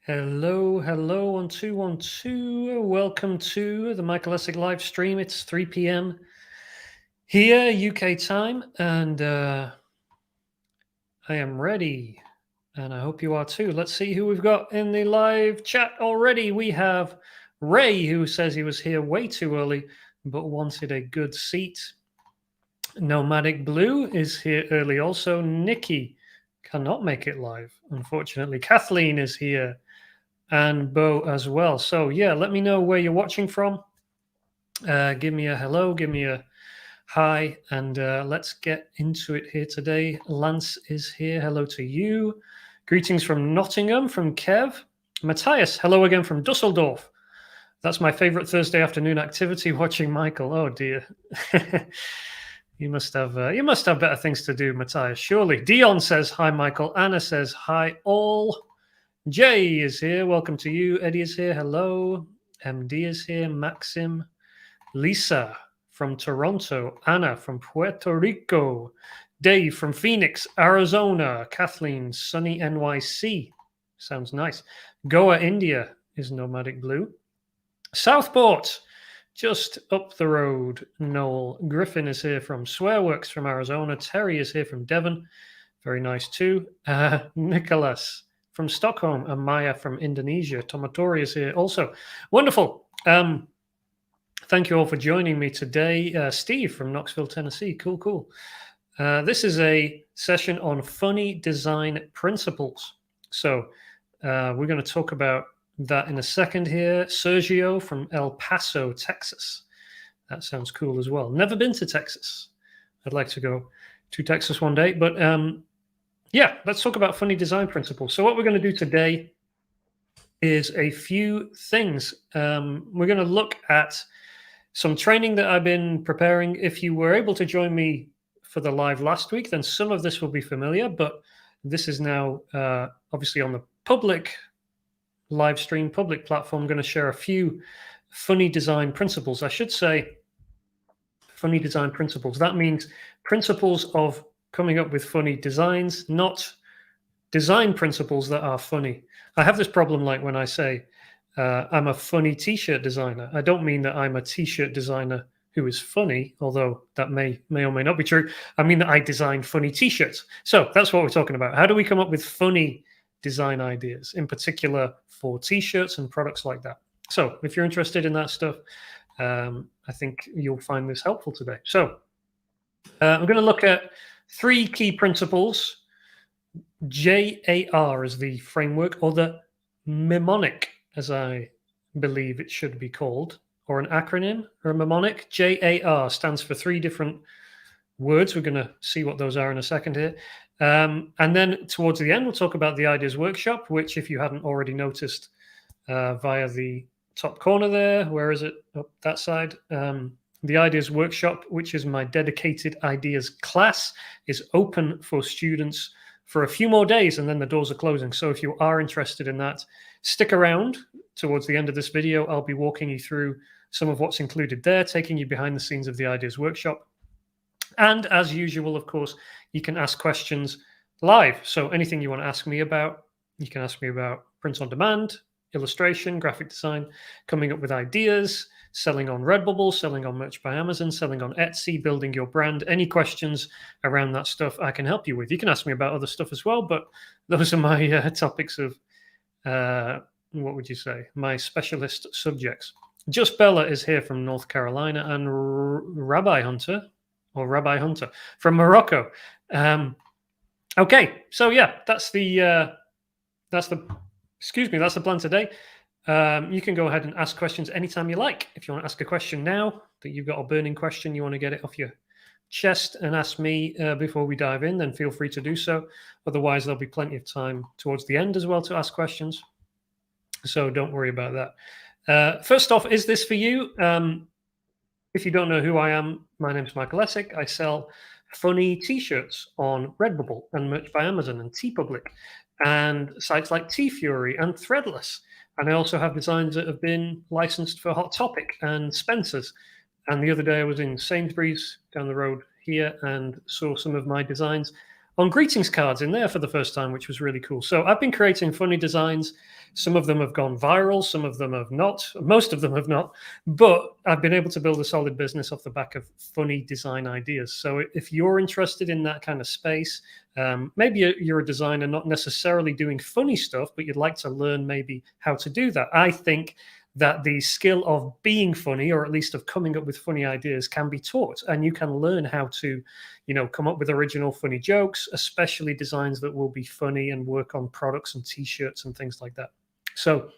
Hello, hello, 1212. Welcome to the Michael Essig live stream. It's 3 p.m. here, UK time, and I am ready, and I hope you are too. Let's see who we've got in the live chat already. We have Ray, who says he was here way too early, but wanted a good seat. Nomadic Blue is here early also. Nikki cannot make it live, unfortunately. Kathleen is here. And Bo as well. So yeah, let me know where you're watching from. Give me a hello, give me a hi, and let's get into it here today. Lance is here. Hello to you. Greetings from Nottingham, from Kev. Matthias, hello again from Dusseldorf. That's my favorite Thursday afternoon activity, watching Michael. Oh dear. You must have better things to do, Matthias. Surely. Dion says hi, Michael. Anna says hi, all. Jay is here. Welcome to you. Eddie is here. Hello. MD is here. Maxim. Lisa from Toronto. Anna from Puerto Rico. Dave from Phoenix, Arizona. Kathleen, sunny NYC. Sounds nice. Goa, India is Nomadic Blue. Southport, just up the road. Noel Griffin is here from Swearworks from Arizona. Terry is here from Devon. Very nice too. Nicholas from Stockholm, and Maya from Indonesia. Tomatori is here also. Wonderful. Thank you all for joining me today. Steve from Knoxville, Tennessee. Cool. This is a session on funny design principles. So we're going to talk about that in a second here. Sergio from El Paso, Texas. That sounds cool as well. Never been to Texas. I'd like to go to Texas one day, but yeah, let's talk about funny design principles. So what we're going to do today is a few things. We're going to look at some training that I've been preparing. If you were able to join me for the live last week, then some of this will be familiar, but this is now obviously on the public live stream, public platform. I'm going to share a few funny design principles. I should say funny design principles. That means principles of coming up with funny designs, not design principles that are funny. I have this problem like when I say I'm a funny t-shirt designer. I don't mean that I'm a t-shirt designer who is funny, although that may or may not be true. I mean that I design funny t-shirts. So that's what we're talking about. How do we come up with funny design ideas, in particular for t-shirts and products like that? So if you're interested in that stuff, I think you'll find this helpful today. So I'm going to look at 3 key principles. JAR is the framework, or the mnemonic, as I believe it should be called, or an acronym, or a mnemonic. JAR stands for 3 different words. We're going to see what those are in a second here. And then towards the end, we'll talk about the Ideas Workshop, which, if you hadn't already noticed via the top corner there, where is it? Up that side. The Ideas Workshop, which is my dedicated ideas class, is open for students for a few more days, and then the doors are closing. So if you are interested in that, stick around towards the end of this video. I'll be walking you through some of what's included there, taking you behind the scenes of the Ideas Workshop. And as usual, of course, you can ask questions live. So anything you want to ask me about, you can ask me about print on demand, illustration, graphic design, coming up with ideas, selling on Redbubble, selling on Merch by Amazon, selling on Etsy, building your brand. Any questions around that stuff I can help you with. You can ask me about other stuff as well, but those are my topics of, what would you say, my specialist subjects. Just Bella is here from North Carolina, and Rabbi Hunter from Morocco. Okay, so yeah, that's the plan today. You can go ahead and ask questions anytime you like. If you want to ask a question now, that you've got a burning question, you want to get it off your chest and ask me before we dive in, then feel free to do so. Otherwise, there'll be plenty of time towards the end as well to ask questions. So don't worry about that. First off, is this for you? If you don't know who I am, my name is Michael Essig. I sell funny t-shirts on Redbubble and Merch by Amazon and TeePublic and sites like TeeFury and Threadless. And I also have designs that have been licensed for Hot Topic and Spencer's. And the other day I was in Sainsbury's down the road here and saw some of my designs on greetings cards in there for the first time, which was really cool. So I've been creating funny designs Some of them have gone viral, some of them have not, most of them have not, but I've been able to build a solid business off the back of funny design ideas. So if you're interested in that kind of space, maybe you're a designer not necessarily doing funny stuff, but you'd like to learn maybe how to do that. I think that the skill of being funny, or at least of coming up with funny ideas, can be taught, and you can learn how to, come up with original funny jokes, especially designs that will be funny, and work on products and t-shirts and things like that. So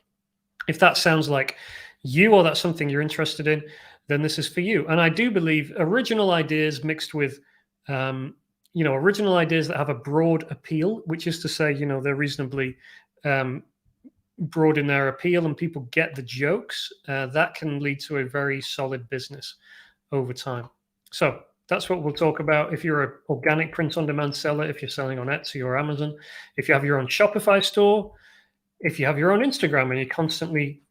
if that sounds like you, or that's something you're interested in, then this is for you. And I do believe original ideas mixed with original ideas that have a broad appeal, which is to say, they're reasonably broad in their appeal and people get the jokes, that can lead to a very solid business over time. So that's what we'll talk about. If you're an organic print on demand seller, if you're selling on Etsy or Amazon, if you have your own Shopify store, if you have your own Instagram and you're constantly,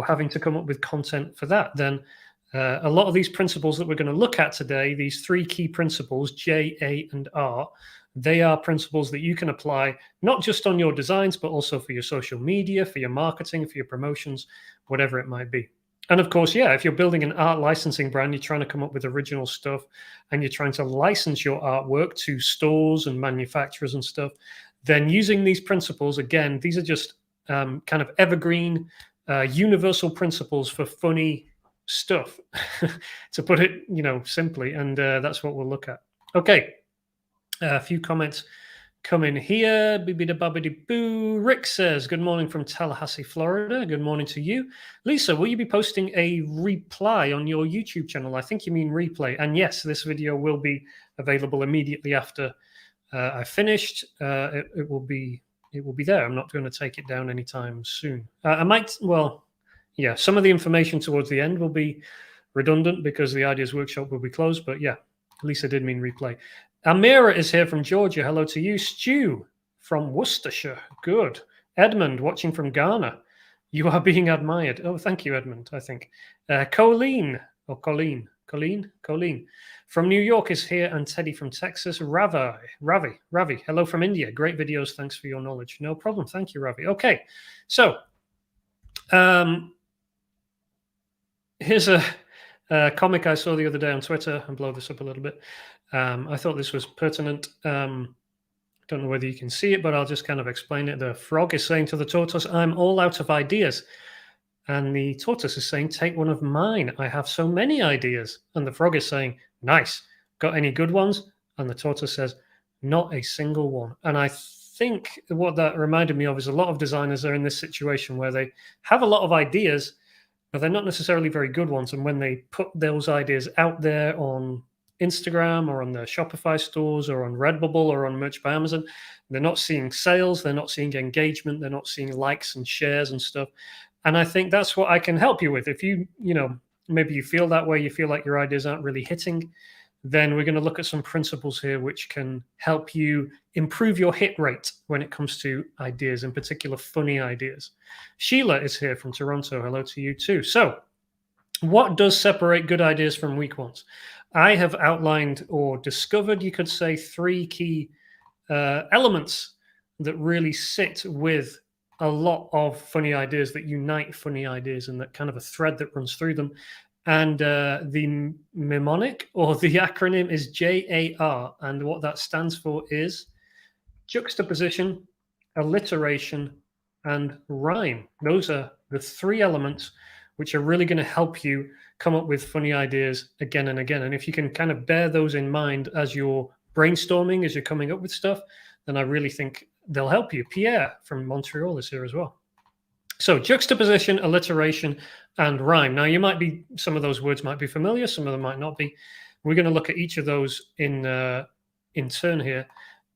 having to come up with content for that, then a lot of these principles that we're going to look at today, these 3 key principles, J, A, and R, they are principles that you can apply not just on your designs, but also for your social media, for your marketing, for your promotions, whatever it might be. And of course, if you're building an art licensing brand, you're trying to come up with original stuff and you're trying to license your artwork to stores and manufacturers and stuff, then using these principles, again, these are just kind of evergreen, universal principles for funny stuff, to put it, simply. And that's what we'll look at. Okay. A few comments come in here. Boo. Rick says, good morning from Tallahassee, Florida. Good morning to you. Lisa, will you be posting a reply on your YouTube channel? I think you mean replay. And yes, this video will be available immediately after I finished. It will be there. I'm not going to take it down anytime soon. I might, some of the information towards the end will be redundant because the Ideas Workshop will be closed. But yeah, Lisa did mean replay. Amira is here from Georgia. Hello to you. Stu from Worcestershire. Good. Edmund watching from Ghana. You are being admired. Oh, thank you, Edmund, I think. Colleen from New York is here, and Teddy from Texas. Ravi. Hello from India. Great videos. Thanks for your knowledge. No problem. Thank you, Ravi. Okay. So here's a comic I saw the other day on Twitter, and blow this up a little bit. I thought this was pertinent. Don't know whether you can see it, but I'll just kind of explain it. The frog is saying to the tortoise, I'm all out of ideas. And the tortoise is saying, take one of mine. I have so many ideas. And the frog is saying, nice. Got any good ones? And the tortoise says, not a single one. And I think what that reminded me of is a lot of designers are in this situation where they have a lot of ideas, but they're not necessarily very good ones. And when they put those ideas out there on Instagram or on their Shopify stores or on Redbubble or on Merch by Amazon, they're not seeing sales, they're not seeing engagement, they're not seeing likes and shares and stuff. And I think that's what I can help you with. If maybe you feel that way, you feel like your ideas aren't really hitting, then we're going to look at some principles here which can help you improve your hit rate when it comes to ideas, in particular funny ideas. Sheila is here from Toronto. Hello to you too. So what does separate good ideas from weak ones? I have outlined or discovered, you could say, 3 key elements that really sit with a lot of funny ideas, that unite funny ideas, and that kind of a thread that runs through them. And the mnemonic, or the acronym, is JAR. And what that stands for is juxtaposition, alliteration, and rhyme. Those are the 3 elements which are really going to help you come up with funny ideas again and again. And if you can kind of bear those in mind as you're brainstorming, as you're coming up with stuff, then I really think they'll help you. Pierre from Montreal is here as well. So juxtaposition, alliteration, and rhyme. Now, some of those words might be familiar, some of them might not be. We're going to look at each of those in turn here.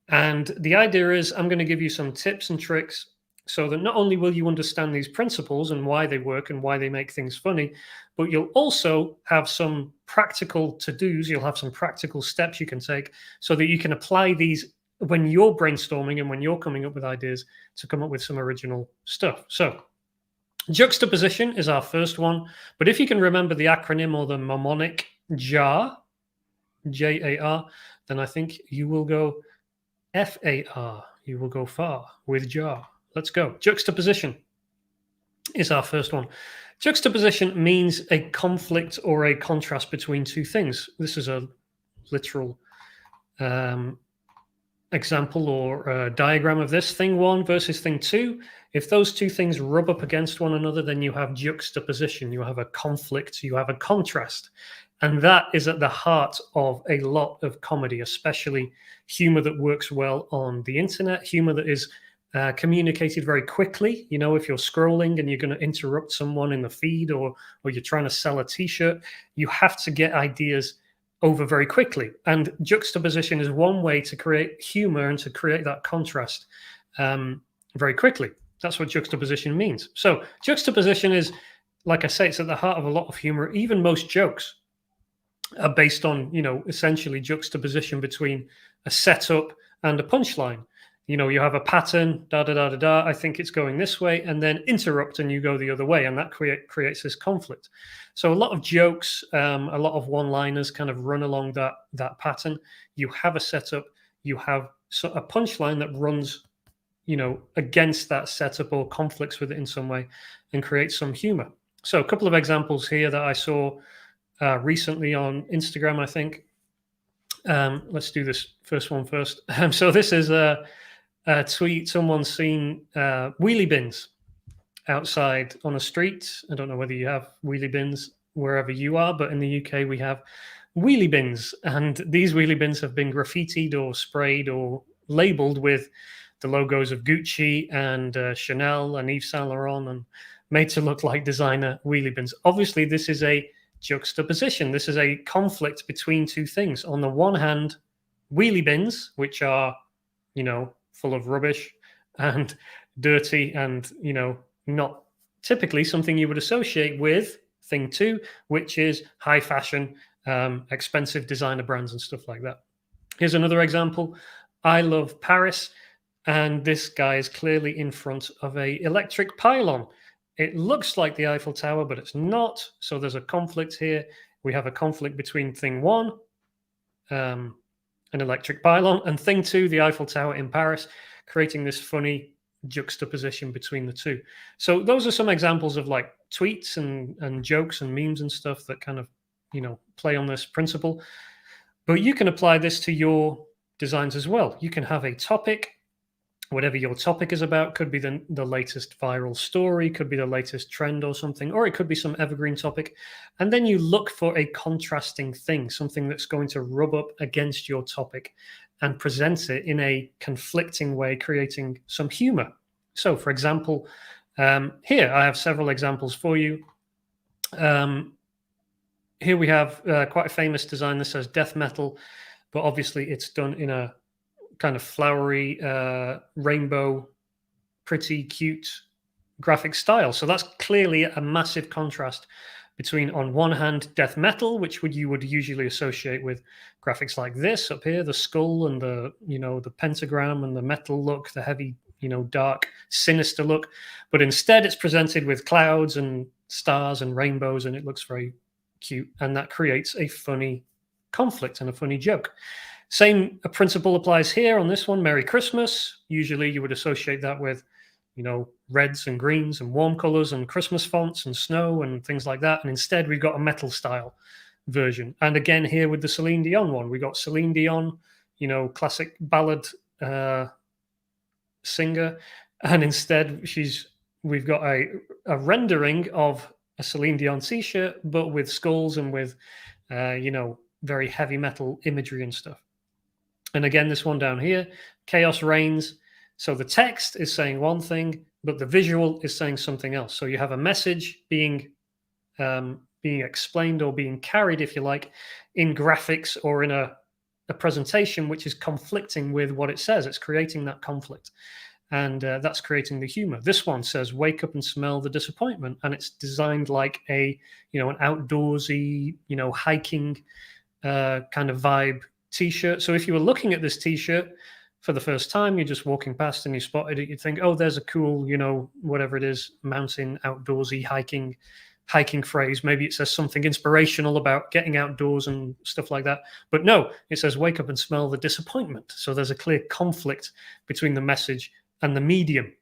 And the idea is I'm going to give you some tips and tricks so that not only will you understand these principles and why they work and why they make things funny, but you'll also have some practical to-dos. You'll have some practical steps you can take so that you can apply these when you're brainstorming and when you're coming up with ideas to come up with some original stuff. So juxtaposition is our first one. But if you can remember the acronym or the mnemonic JAR, J-A-R, then I think you will go F-A-R. You will go far with JAR. Let's go. Juxtaposition. is our first one. Juxtaposition means a conflict or a contrast between two things. This is a literal example or diagram of this. Thing one versus thing two. If those two things rub up against one another, then you have juxtaposition, you have a conflict, you have a contrast. And that is at the heart of a lot of comedy, especially humor that works well on the internet, humor that is communicated very quickly. You know, if you're scrolling and you're going to interrupt someone in the feed, or you're trying to sell a t-shirt, you have to get ideas over very quickly. And juxtaposition is one way to create humor and to create that contrast very quickly. That's what juxtaposition means. So juxtaposition is, like I say, it's at the heart of a lot of humor. Even most jokes are based on, you know, essentially juxtaposition between a setup and a punchline. You know, you have a pattern, da da da da da. I think it's going this way, and then interrupt, and you go the other way, and that creates this conflict. So a lot of jokes, a lot of one-liners, kind of run along that pattern. You have a setup, you have a punchline that runs, you know, against that setup or conflicts with it in some way, and creates some humor. So a couple of examples here that I saw recently on Instagram, I think. Let's do this first one first. So this is a tweet. Someone's seen wheelie bins outside on a street. I don't know whether you have wheelie bins wherever you are, but in the UK we have wheelie bins, and these wheelie bins have been graffitied or sprayed or labeled with the logos of Gucci and Chanel and Yves Saint Laurent, and made to look like designer wheelie bins. Obviously, this is a juxtaposition. This is a conflict between two things. On the one hand, wheelie bins, which are, you know, full of rubbish and dirty and, you know, not typically something you would associate with thing two, which is high fashion, expensive designer brands and stuff like that. Here's another example. I love Paris, and this guy is clearly in front of a electric pylon. It looks like the Eiffel Tower, but it's not. So there's a conflict here. We have a conflict between thing one, an electric pylon, and thing two, the Eiffel Tower in Paris, creating this funny juxtaposition between the two. So those are some examples of like tweets and jokes and memes and stuff that kind of, you know, play on this principle. But you can apply this to your designs as well. You can have a topic. Whatever your topic is about, could be the latest viral story, could be the latest trend or something, or it could be some evergreen topic. And then you look for a contrasting thing, something that's going to rub up against your topic and present it in a conflicting way, creating some humor. So, for example, here I have several examples for you. Here we have quite a famous design that says death metal, but obviously it's done in a kind of flowery, rainbow, pretty cute graphic style. So that's clearly a massive contrast between, on one hand, death metal, which you would usually associate with graphics like this up here, the skull and the, you know, the pentagram and the metal look, the heavy, you know, dark, sinister look. But instead it's presented with clouds and stars and rainbows, and it looks very cute. And that creates a funny conflict and a funny joke. Same principle applies here on this one, Merry Christmas. Usually you would associate that with, you know, reds and greens and warm colors and Christmas fonts and snow and things like that. And instead we've got a metal style version. And again, here with the Celine Dion one, we got Celine Dion, you know, classic ballad singer. And instead we've got a rendering of a Celine Dion t-shirt, but with skulls and with, you know, very heavy metal imagery and stuff. And again, this one down here, chaos reigns. So the text is saying one thing, but the visual is saying something else. So you have a message being explained or being carried, if you like, in graphics or in a presentation which is conflicting with what it says. It's creating that conflict. And that's creating the humor. This one says, wake up and smell the disappointment. And it's designed like a, you know, an outdoorsy, you know, hiking kind of vibe t-shirt. So if you were looking at this t-shirt for the first time, you're just walking past and you spotted it, you'd think, oh, there's a cool, you know, whatever it is, mountain, outdoorsy, hiking phrase. Maybe it says something inspirational about getting outdoors and stuff like that. But no, it says, wake up and smell the disappointment. So there's a clear conflict between the message and the medium.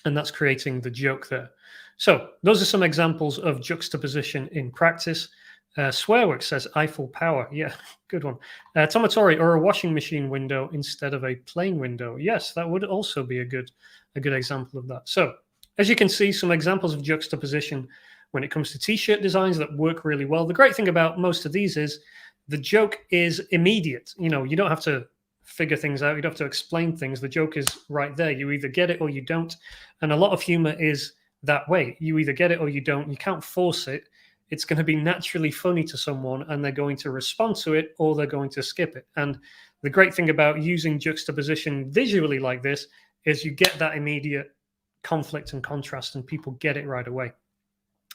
and that's creating the joke there. So those are some examples of juxtaposition in practice. Swearworks says Eiffel Tower. Yeah, good one. Tomatori, or a washing machine window instead of a plain window. Yes, that would also be a good example of that. So as you can see, some examples of juxtaposition when it comes to t-shirt designs that work really well. The great thing about most of these is the joke is immediate. You know, you don't have to figure things out. You don't have to explain things. The joke is right there. You either get it or you don't. And a lot of humor is that way. You either get it or you don't. You can't force it. It's going to be naturally funny to someone and they're going to respond to it or they're going to skip it. And the great thing about using juxtaposition visually like this is you get that immediate conflict and contrast and people get it right away.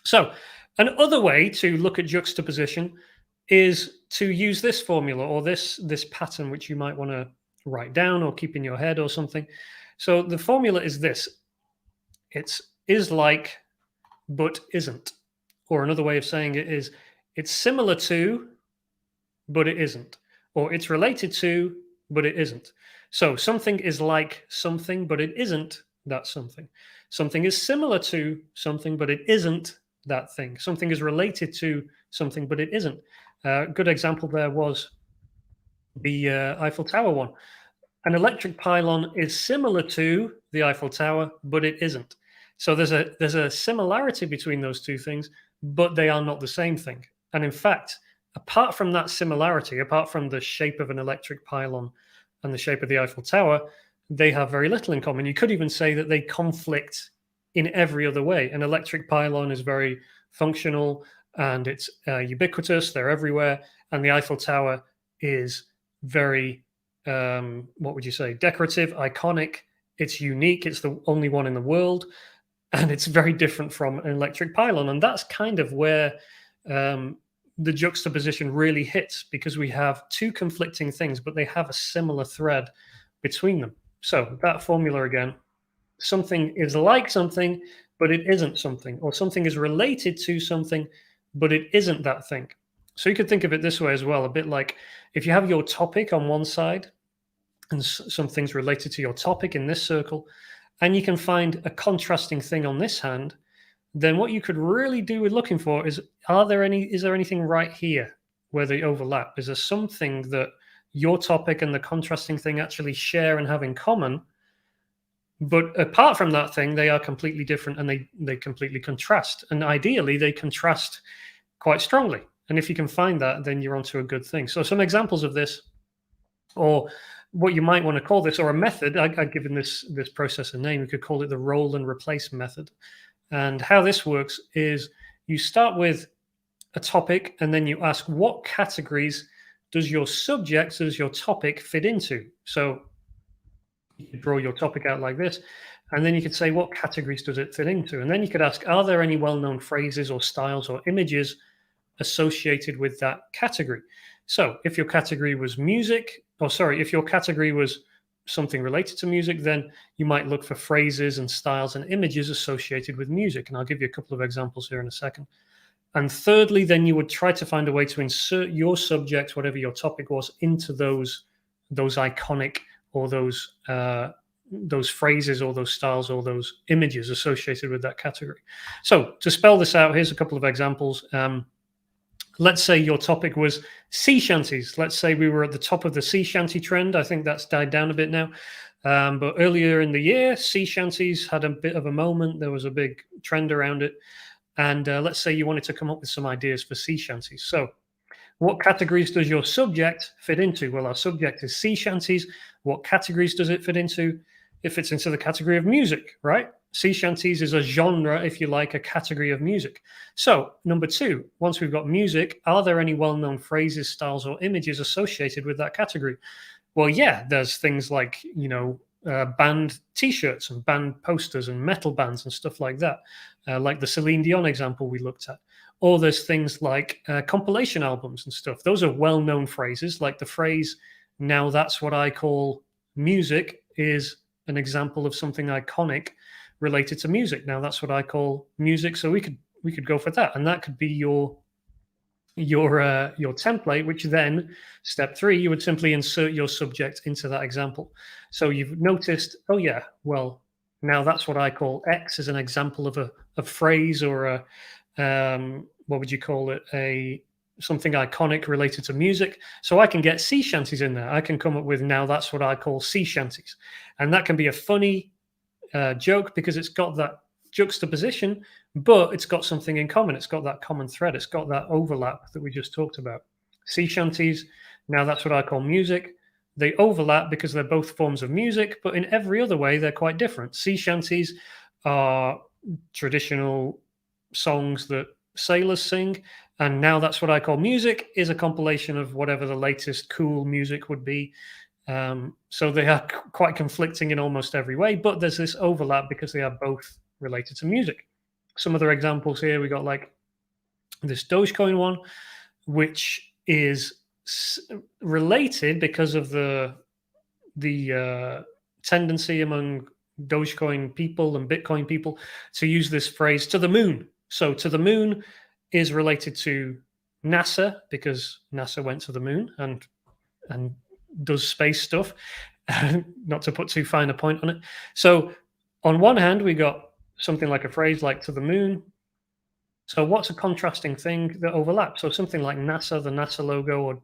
So another way to look at juxtaposition is to use this formula or this pattern, which you might want to write down or keep in your head or something. So the formula is this. It's is like, but isn't. Or another way of saying it is it's similar to, but it isn't. Or it's related to, but it isn't. So something is like something, but it isn't that something. Something is similar to something, but it isn't that thing. Something is related to something, but it isn't. A good example there was the Eiffel Tower one. An electric pylon is similar to the Eiffel Tower, but it isn't. So there's a similarity between those two things, but they are not the same thing. And in fact, apart from that similarity, apart from the shape of an electric pylon and the shape of the Eiffel Tower, they have very little in common. You could even say that they conflict in every other way. An electric pylon is very functional and it's ubiquitous. They're everywhere. And the Eiffel Tower is very, what would you say, decorative, iconic. It's unique. It's the only one in the world. And it's very different from an electric pylon. And that's kind of where the juxtaposition really hits, because we have two conflicting things, but they have a similar thread between them. So that formula again, something is like something, but it isn't something, or something is related to something, but it isn't that thing. So you could think of it this way as well, a bit like if you have your topic on one side and something's related to your topic in this circle, and you can find a contrasting thing on this hand, then what you could really do with looking for is, is there anything right here where they overlap? Is there something that your topic and the contrasting thing actually share and have in common? But apart from that thing, they are completely different and they completely contrast. And ideally, they contrast quite strongly. And if you can find that, then you're onto a good thing. So some examples of this, or what you might want to call this, or a method, I've given this process a name. You could call it the roll and replace method. And how this works is you start with a topic and then you ask what categories does your subject, does your topic fit into? So you could draw your topic out like this, and then you could say what categories does it fit into? And then you could ask, are there any well-known phrases or styles or images associated with that category? So if your category was music, if your category was something related to music, then you might look for phrases and styles and images associated with music. And I'll give you a couple of examples here in a second. And thirdly, then you would try to find a way to insert your subject, whatever your topic was, into those iconic or those phrases or those styles or those images associated with that category. So to spell this out, here's a couple of examples. Let's say your topic was sea shanties. Let's say we were at the top of the sea shanty trend. I think that's died down a bit now. But earlier in the year, sea shanties had a bit of a moment. There was a big trend around it. And let's say you wanted to come up with some ideas for sea shanties. So what categories does your subject fit into? Well, our subject is sea shanties. What categories does it fit into? It fits into the category of music, right? Sea shanties is a genre, if you like, a category of music. So number two, once we've got music, are there any well-known phrases, styles, or images associated with that category? Well, yeah, there's things like, band t-shirts and band posters and metal bands and stuff like that, like the Celine Dion example we looked at. Or there's things like compilation albums and stuff. Those are well-known phrases, like the phrase, now that's what I call music, is an example of something iconic related to music. Now that's what I call music. So we could go for that. And that could be your template, which then step three, you would simply insert your subject into that example. So you've noticed, oh yeah, well, Now that's what I call X is an example of a phrase or a what would you call it? Something iconic related to music. So I can get sea shanties in there. I can come up with now that's what I call sea shanties, and that can be a funny joke because it's got that juxtaposition, but it's got something in common. It's got that common thread. It's got that overlap that we just talked about. Sea shanties. Now that's what I call music. They overlap because they're both forms of music, but in every other way, they're quite different. Sea shanties are traditional songs that sailors sing. And now that's what I call music is a compilation of whatever the latest cool music would be. So they are quite conflicting in almost every way, but there's this overlap because they are both related to music. Some other examples here, we got like this Dogecoin one, which is related because of the tendency among Dogecoin people and Bitcoin people to use this phrase to the moon. So to the moon is related to NASA because NASA went to the moon and does space stuff. Not to put too fine a point on it. So on one hand, we got something like a phrase like to the moon. So what's a contrasting thing that overlaps? So something like NASA, the NASA logo, or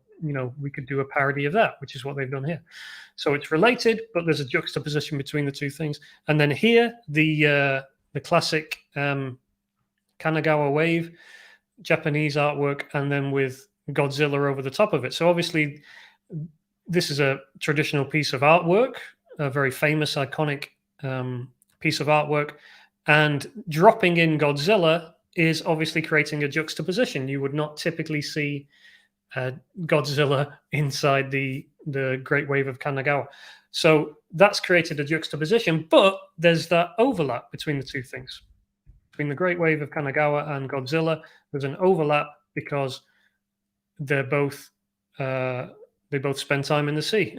we could do a parody of that, which is what they've done here. So it's related, but there's a juxtaposition between the two things. And then here, the classic Kanagawa wave, Japanese artwork, and then with Godzilla over the top of it. So obviously, this is a traditional piece of artwork, a very famous, iconic piece of artwork, and dropping in Godzilla is obviously creating a juxtaposition. You would not typically see Godzilla inside the Great Wave of Kanagawa. So that's created a juxtaposition, but there's that overlap between the two things. Between the Great Wave of Kanagawa and Godzilla, there's an overlap because they're both they both spend time in the sea.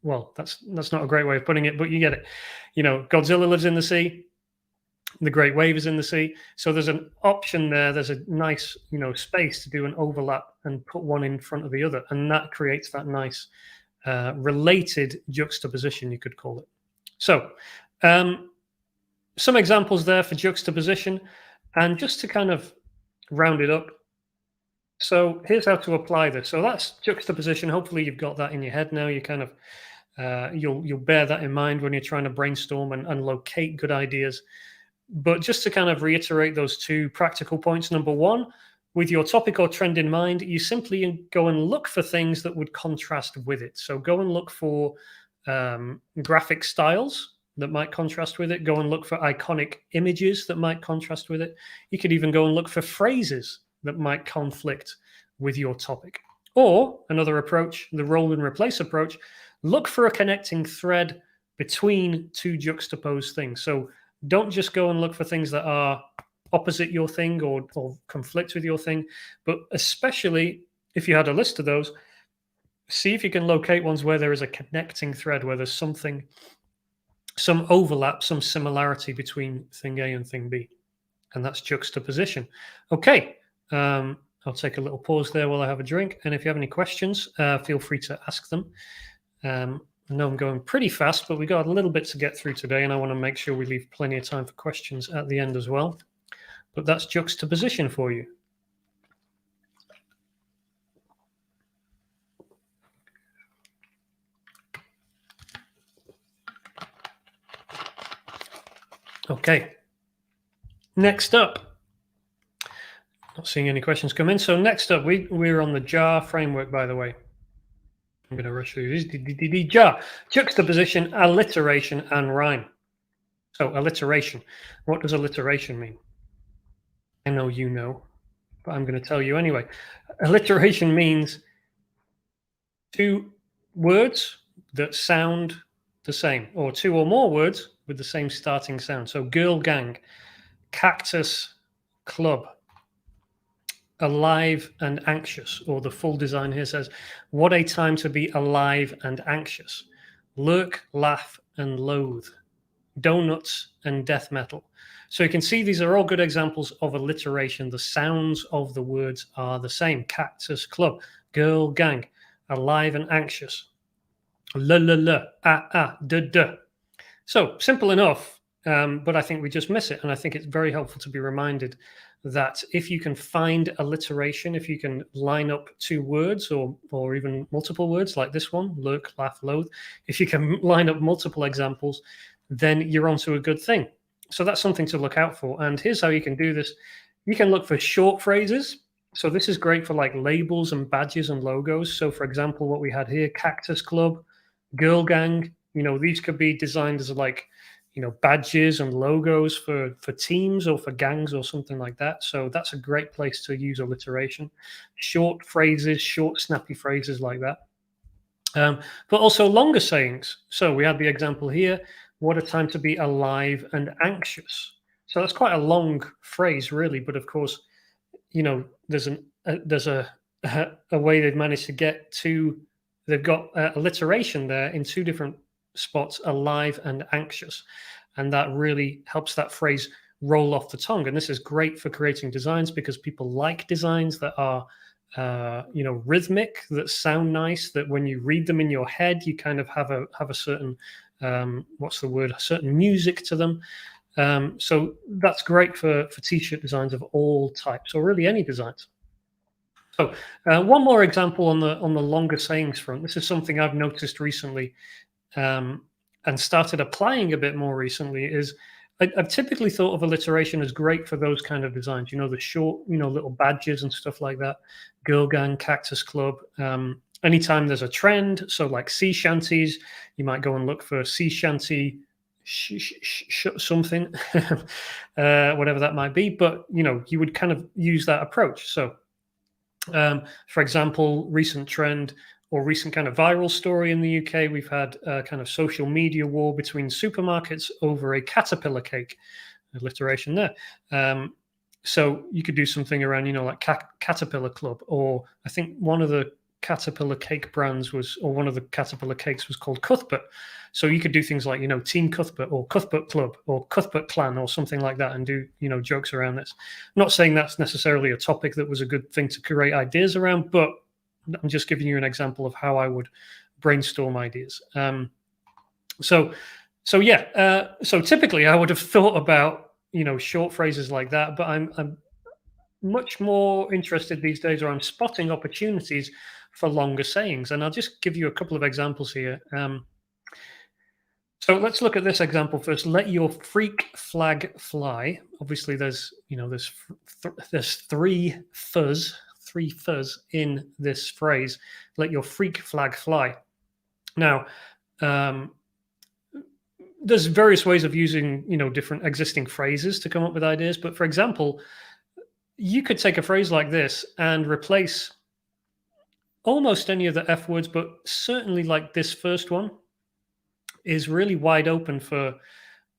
Well, that's not a great way of putting it, but you get it. Godzilla lives in the sea. The Great Wave is in the sea. So there's an option there. There's a nice, space to do an overlap and put one in front of the other. And that creates that nice related juxtaposition, you could call it. So some examples there for juxtaposition. And just to kind of round it up, so here's how to apply this. So that's juxtaposition. Hopefully you've got that in your head now. You kind of you'll bear that in mind when you're trying to brainstorm and locate good ideas. But just to kind of reiterate those two practical points. Number one, with your topic or trend in mind, you simply go and look for things that would contrast with it. So go and look for graphic styles that might contrast with it. Go and look for iconic images that might contrast with it. You could even go and look for phrases that might conflict with your topic. Or another approach, the roll and replace approach, look for a connecting thread between two juxtaposed things. So don't just go and look for things that are opposite your thing or conflict with your thing, but especially if you had a list of those, see if you can locate ones where there is a connecting thread, where there's some overlap, some similarity between thing A and thing B. And that's juxtaposition. Okay. I'll take a little pause there while I have a drink. And if you have any questions, feel free to ask them. I know I'm going pretty fast, but we got a little bit to get through today, and I want to make sure we leave plenty of time for questions at the end as well. But that's juxtaposition for you. Okay. Next up. Not seeing any questions come in. So next up, we're on the JAR framework, by the way. I'm going to rush through these. JAR, juxtaposition, alliteration, and rhyme. So alliteration. What does alliteration mean? I know you know, but I'm going to tell you anyway. Alliteration means two words that sound the same, or two or more words with the same starting sound. So girl gang, cactus club, alive and anxious, or the full design here says, what a time to be alive and anxious. Lurk, laugh, and loathe. Donuts and death metal. So you can see these are all good examples of alliteration. The sounds of the words are the same. Cactus club, girl gang, alive and anxious. La la la, ah ah, duh duh. So simple enough. but I think we just miss it. And I think it's very helpful to be reminded that if you can find alliteration, if you can line up two words or even multiple words like this one, lurk, laugh, loathe, if you can line up multiple examples, then you're onto a good thing. So that's something to look out for. And here's how you can do this. You can look for short phrases. So this is great for like labels and badges and logos. So for example, what we had here, Cactus Club, Girl Gang, these could be designed as like, badges and logos for teams or for gangs or something like that. So that's a great place to use alliteration. Short phrases, short, snappy phrases like that. But also longer sayings. So we had the example here, what a time to be alive and anxious. So that's quite a long phrase, really. But of course, there's a way they've managed to get to, they've got alliteration there in two different spots, alive and anxious. And that really helps that phrase roll off the tongue. And this is great for creating designs because people like designs that are rhythmic, that sound nice, that when you read them in your head, you kind of have a certain certain music to them. So that's great for t-shirt designs of all types, or really any designs. So one more example on the longer sayings front. This is something I've noticed recently and started applying a bit more recently. Is I've typically thought of alliteration as great for those kind of designs, the short, little badges and stuff like that. Girl Gang, Cactus Club. Anytime there's a trend, so like sea shanties, you might go and look for sea shanty something, whatever that might be. But, you would kind of use that approach. So, for example, recent trend or recent kind of viral story in the UK, we've had a kind of social media war between supermarkets over a caterpillar cake. Alliteration there. So you could do something around, like Caterpillar Club, or I think one of the Caterpillar cake brands one of the Caterpillar cakes was called Cuthbert. So you could do things like, Team Cuthbert or Cuthbert Club or Cuthbert Clan or something like that and do, jokes around this. I'm not saying that's necessarily a topic that was a good thing to create ideas around, but I'm just giving you an example of how I would brainstorm ideas. So typically I would have thought about, short phrases like that, but I'm much more interested these days, or I'm spotting opportunities for longer sayings. And I'll just give you a couple of examples here. So let's look at this example first. Let your freak flag fly. Obviously, there's three fuzz in this phrase. Let your freak flag fly. Now, there's various ways of using, different existing phrases to come up with ideas. But for example, you could take a phrase like this and replace almost any of the F words, but certainly like this first one is really wide open for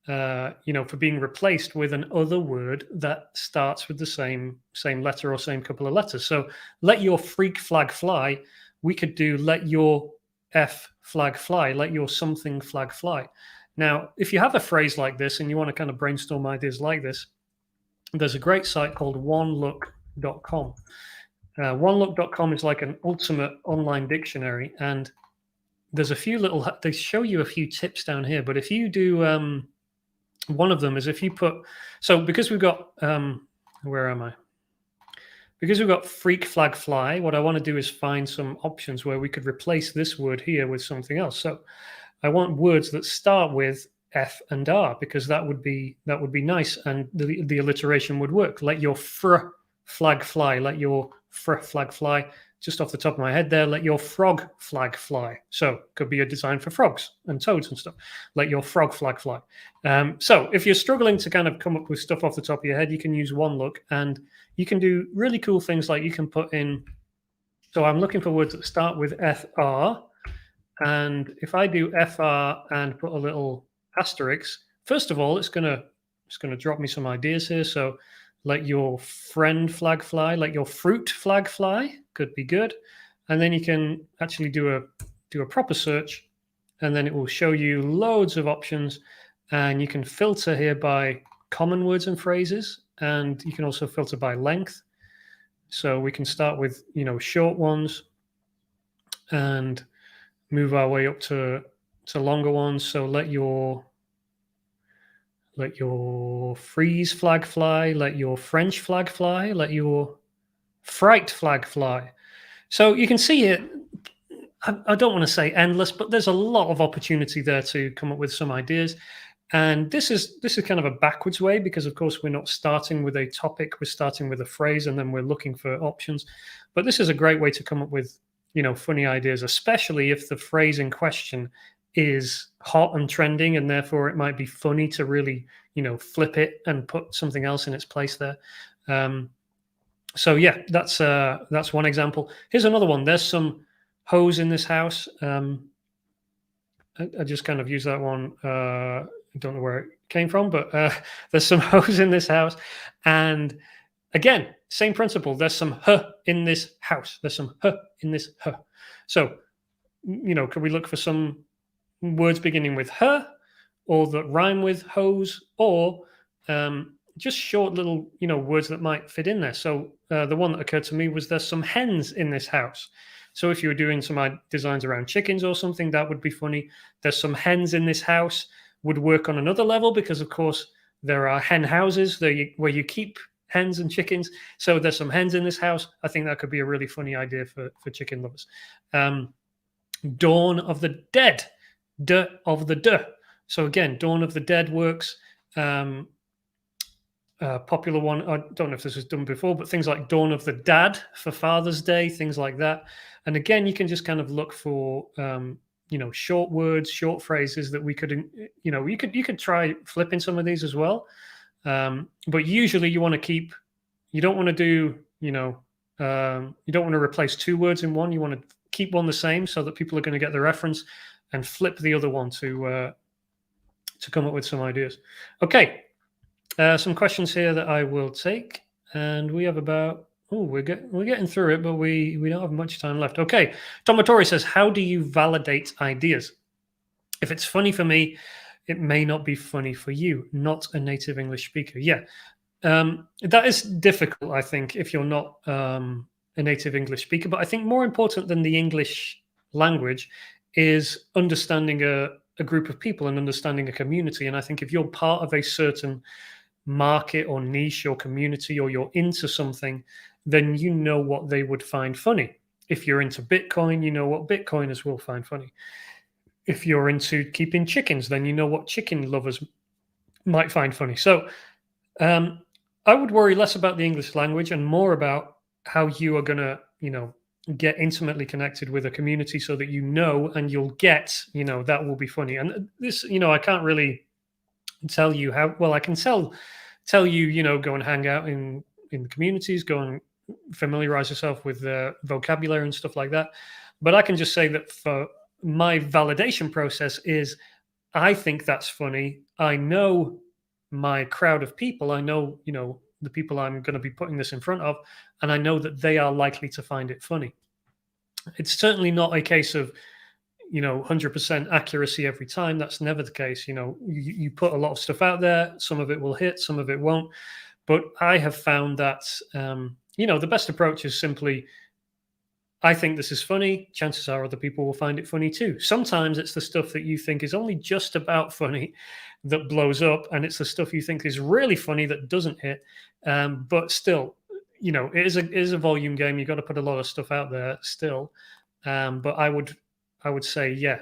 being replaced with an other word that starts with the same letter or same couple of letters. So let your freak flag fly. We could do let your F flag fly, let your something flag fly. Now, if you have a phrase like this and you want to kind of brainstorm ideas like this, there's a great site called onelook.com. Onelook.com is like an ultimate online dictionary, and there's a few they show you a few tips down here. But if you do, one of them is if you put, so because we've got, where am I? Because we've got freak flag fly, what I want to do is find some options where we could replace this word here with something else. So I want words that start with F and R, because that would be nice, and the alliteration would work. Let your fr flag fly. Let your fr flag fly. Just off the top of my head there, let your frog flag fly. So could be a design for frogs and toads and stuff. Let your frog flag fly. So if you're struggling to kind of come up with stuff off the top of your head, you can use OneLook, and you can do really cool things like you can put in. So I'm looking for words that start with FR, and if I do FR and put a little asterisk, first of all, it's gonna drop me some ideas here. So let your friend flag fly, let your fruit flag fly, could be good. And then you can actually do a proper search, and then it will show you loads of options, and you can filter here by common words and phrases, and you can also filter by length. So we can start with, short ones and move our way up to longer ones. So let your let your freeze flag fly, let your French flag fly, let your fright flag fly. So you can see it. I don't want to say endless, but there's a lot of opportunity there to come up with some ideas. And this is kind of a backwards way, because of course we're not starting with a topic, we're starting with a phrase and then we're looking for options. But this is a great way to come up with, funny ideas, especially if the phrase in question is hot and trending, and therefore it might be funny to really, flip it and put something else in its place there. So yeah, that's one example. Here's another one. There's some hose in this house. I just kind of use that one. I don't know where it came from, but there's some hose in this house. And again, same principle. There's some huh in this house. There's some huh in this huh. So, could we look for some words beginning with huh, or that rhyme with hose, or just short little, words that might fit in there. So the one that occurred to me was there's some hens in this house. So if you were doing some designs around chickens or something, that would be funny. There's some hens in this house would work on another level, because of course there are hen houses where you keep hens and chickens. So there's some hens in this house. I think that could be a really funny idea for chicken lovers. Dawn of the Dead, D of the D. So again, Dawn of the Dead works. Popular one, I don't know if this was done before, but things like Dawn of the Dad for Father's Day, things like that. And again, you can just kind of look for short words, short phrases that we could, you could try flipping some of these as well. But usually you want to keep, you don't want to do, you don't want to replace two words in one. You want to keep one the same so that people are going to get the reference, and flip the other one to come up with some ideas. Okay. Some questions here that I will take, and we have about we're getting through it, but we don't have much time left. Okay, Tomatori says, "How do you validate ideas? If it's funny for me, it may not be funny for you. Not a native English speaker." Yeah, that is difficult, I think, if you're not a native English speaker. But I think more important than the English language is understanding a group of people and understanding a community. And I think if you're part of a certain market or niche or community, or you're into something, then you know what they would find funny. If you're into Bitcoin, you know what Bitcoiners will find funny. If you're into keeping chickens, then you know what chicken lovers might find funny. So I would worry less about the English language and more about how you are going to, get intimately connected with a community, so that and you'll get, that will be funny. And this, I can't really tell you how well. I can tell you, go and hang out in the communities, go and familiarize yourself with the vocabulary and stuff like that. But I can just say that for my validation process is, I think that's funny. I know my crowd of people. I know, the people I'm going to be putting this in front of, and I know that they are likely to find it funny. It's certainly not a case of 100% accuracy every time. That's never the case. You put a lot of stuff out there, some of it will hit, some of it won't. But I have found that the best approach is simply, I think this is funny, chances are other people will find it funny too. Sometimes it's the stuff that you think is only just about funny that blows up, and it's the stuff you think is really funny that doesn't hit. But still, it is a volume game. You've got to put a lot of stuff out there still. But I would say, yeah,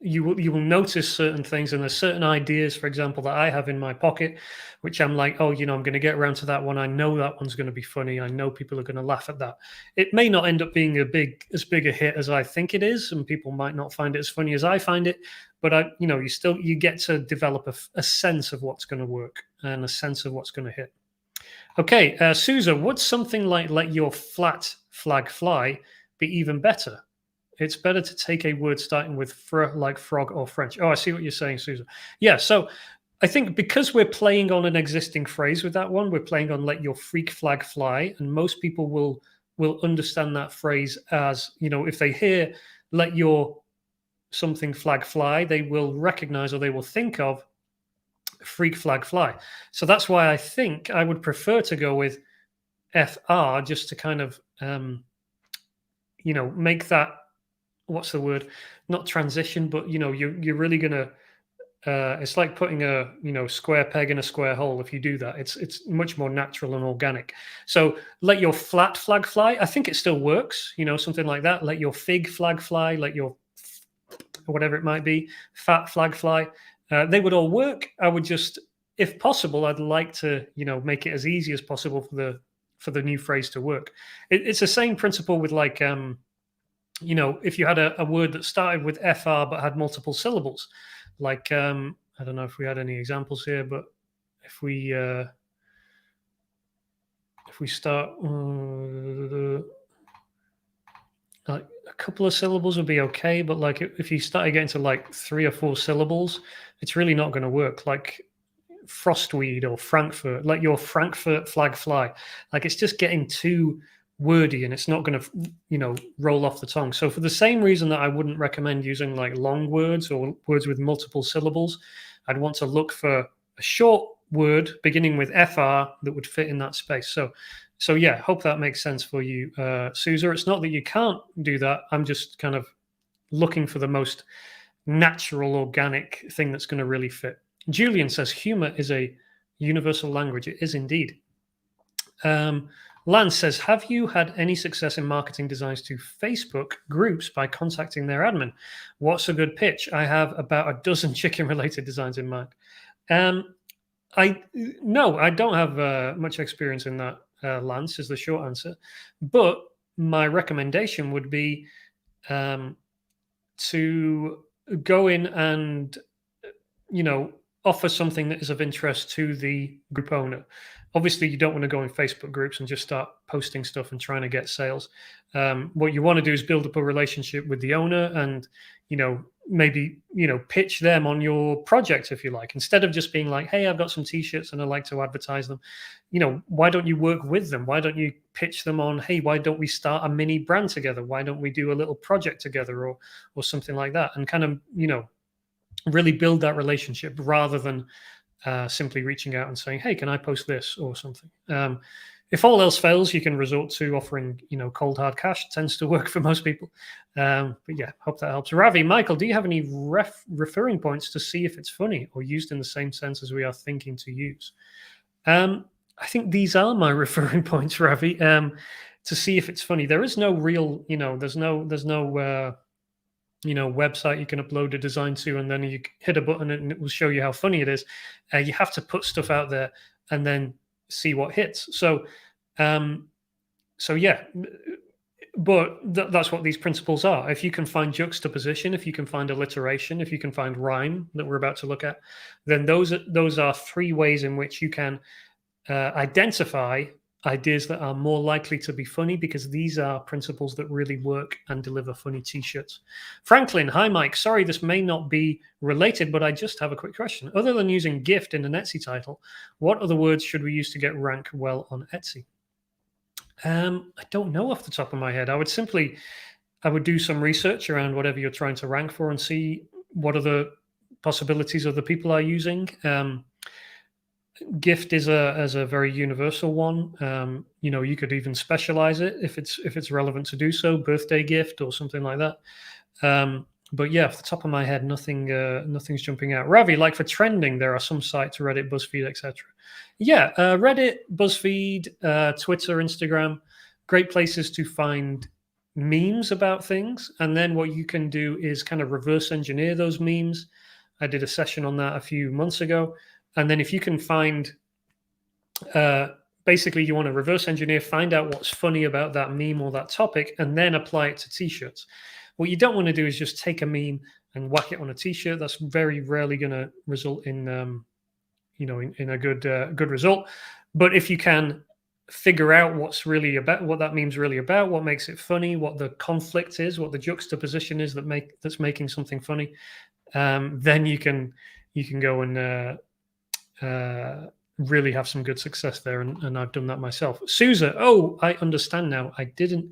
you will notice certain things, and there's certain ideas, for example, that I have in my pocket, which I'm like, I'm going to get around to that one. I know that one's going to be funny. I know people are going to laugh at that. It may not end up being as big a hit as I think it is, and people might not find it as funny as I find it. But you get to develop a sense of what's going to work and a sense of what's going to hit. Okay, Souza, would something like "let your flat flag fly" be even better? It's better to take a word starting with fr, like frog or French. Oh, I see what you're saying, Souza. Yeah, so I think because we're playing on an existing phrase with that one, we're playing on "let your freak flag fly," and most people will understand that phrase as, if they hear "let your something flag fly," they will recognize, or they will think of freak flag fly. So that's why I think I would prefer to go with FR, just to kind of make that what's the word? Not transition, but you're really gonna. It's like putting a square peg in a square hole. If you do that, it's much more natural and organic. So let your flat flag fly. I think it still works. Something like that. Let your fig flag fly. Let your whatever it might be, fat flag fly. They would all work. I would just, if possible, I'd like to make it as easy as possible for the new phrase to work. It's the same principle with like if you had a word that started with fr but had multiple syllables, like I don't know if we had any examples here, but if we start like a couple of syllables would be okay, but like if you started getting to like 3 or 4 syllables, it's really not going to work. Like frostweed or Frankfurt, like your Frankfurt flag fly, like it's just getting too wordy and it's not going to roll off the tongue. So for the same reason that I wouldn't recommend using like long words or words with multiple syllables, I'd want to look for a short word beginning with fr that would fit in that space. So yeah, hope that makes sense for you, Susa. It's not that you can't do that. I'm just kind of looking for the most natural, organic thing that's going to really fit. Julian says humor is a universal language. It is indeed. Lance says, have you had any success in marketing designs to Facebook groups by contacting their admin? What's a good pitch? I have about a dozen chicken-related designs in mind. I don't have much experience in that, Lance, is the short answer. But my recommendation would be to go in and, offer something that is of interest to the group owner. Obviously, you don't want to go in Facebook groups and just start posting stuff and trying to get sales. What you want to do is build up a relationship with the owner and, maybe, pitch them on your project, if you like, instead of just being like, hey, I've got some t-shirts and I'd like to advertise them. Why don't you work with them? Why don't you pitch them on, hey, why don't we start a mini brand together? Why don't we do a little project together or something like that? And kind of, really build that relationship rather than simply reaching out and saying, hey, can I post this or something? If all else fails, you can resort to offering, cold hard cash. It tends to work for most people. But yeah, hope that helps. Ravi, Michael, do you have any referring points to see if it's funny or used in the same sense as we are thinking to use? I think these are my referring points, Ravi, to see if it's funny. There is no real, there's no website you can upload a design to and then you hit a button and it will show you how funny it is. You have to put stuff out there and then see what hits. So yeah, but that's what these principles are. If you can find juxtaposition, if you can find alliteration, if you can find rhyme that we're about to look at, then those are 3 ways in which you can identify ideas that are more likely to be funny, because these are principles that really work and deliver funny t-shirts. Franklin, hi Mike, sorry this may not be related, but I just have a quick question. Other than using gift in an Etsy title, what other words should we use to get rank well on Etsy? I don't know off the top of my head. I would do some research around whatever you're trying to rank for and see what other possibilities other people are using. Gift is a very universal one. You could even specialize it if it's relevant to do so. Birthday gift or something like that. But yeah, off the top of my head, nothing's jumping out. Ravi, like for trending, there are some sites, Reddit, BuzzFeed, etc. Yeah, Reddit, BuzzFeed, Twitter, Instagram, great places to find memes about things. And then what you can do is kind of reverse engineer those memes. I did a session on that a few months ago. And then if you can find, basically you want to reverse engineer, find out what's funny about that meme or that topic, and then apply it to t-shirts. What you don't want to do is just take a meme and whack it on a t-shirt. That's very rarely going to result in, in a good result. But if you can figure out what's really about, what that meme's really about, what makes it funny, what the conflict is, what the juxtaposition is that's making something funny, then you can go and really have some good success there, and I've done that myself. Susa, oh, I understand now. I didn't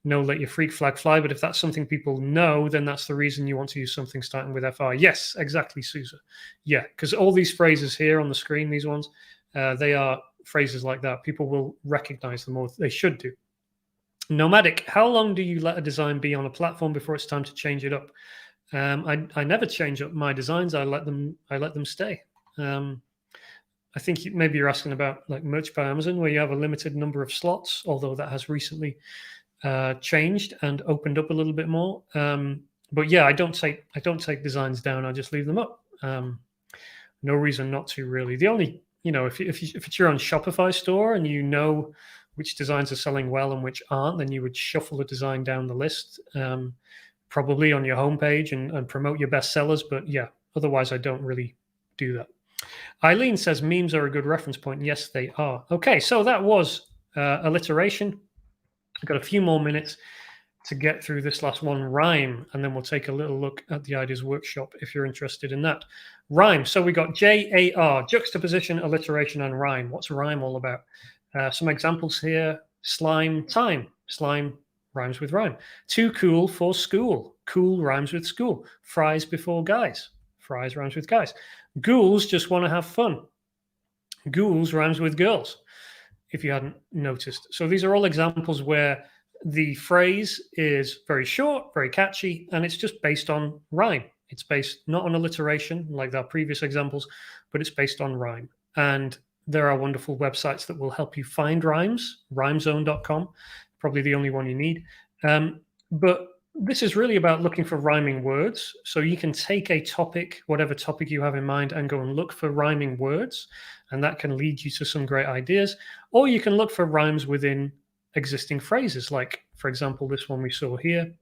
know let your freak flag fly, but if that's something people know, then that's the reason you want to use something starting with FR. Yes, exactly, Susa. Yeah, because all these phrases here on the screen, these ones, they are phrases like that. People will recognize them, or they should do. Nomadic, how long do you let a design be on a platform before it's time to change it up? I never change up my designs. I let them stay. I think maybe you're asking about like merch by Amazon, where you have a limited number of slots, although that has recently changed and opened up a little bit more. But yeah, I don't take designs down. I just leave them up. No reason not to, really. The only, if it's your own Shopify store and you know which designs are selling well and which aren't, then you would shuffle a design down the list, probably on your homepage and promote your best sellers. But yeah, otherwise I don't really do that. Eileen says memes are a good reference point. Yes, they are. Okay, so that was alliteration. I've got a few more minutes to get through this last one, rhyme, and then we'll take a little look at the ideas workshop if you're interested in that. Rhyme. So we got JAR, juxtaposition, alliteration, and rhyme. What's rhyme all about? Some examples here. Slime, time. Slime rhymes with rhyme. Too cool for school. Cool rhymes with school. Fries before guys. Fries rhymes with guys. Ghouls just want to have fun. Ghouls rhymes with girls, if you hadn't noticed. So these are all examples where the phrase is very short, very catchy, and it's just based on rhyme. It's based not on alliteration like our previous examples, but it's based on rhyme. And there are wonderful websites that will help you find rhymes, rhymezone.com, probably the only one you need. But this is really about looking for rhyming words. So you can take a topic, whatever topic you have in mind, and go and look for rhyming words. And that can lead you to some great ideas. Or you can look for rhymes within existing phrases. Like, for example, this one we saw here,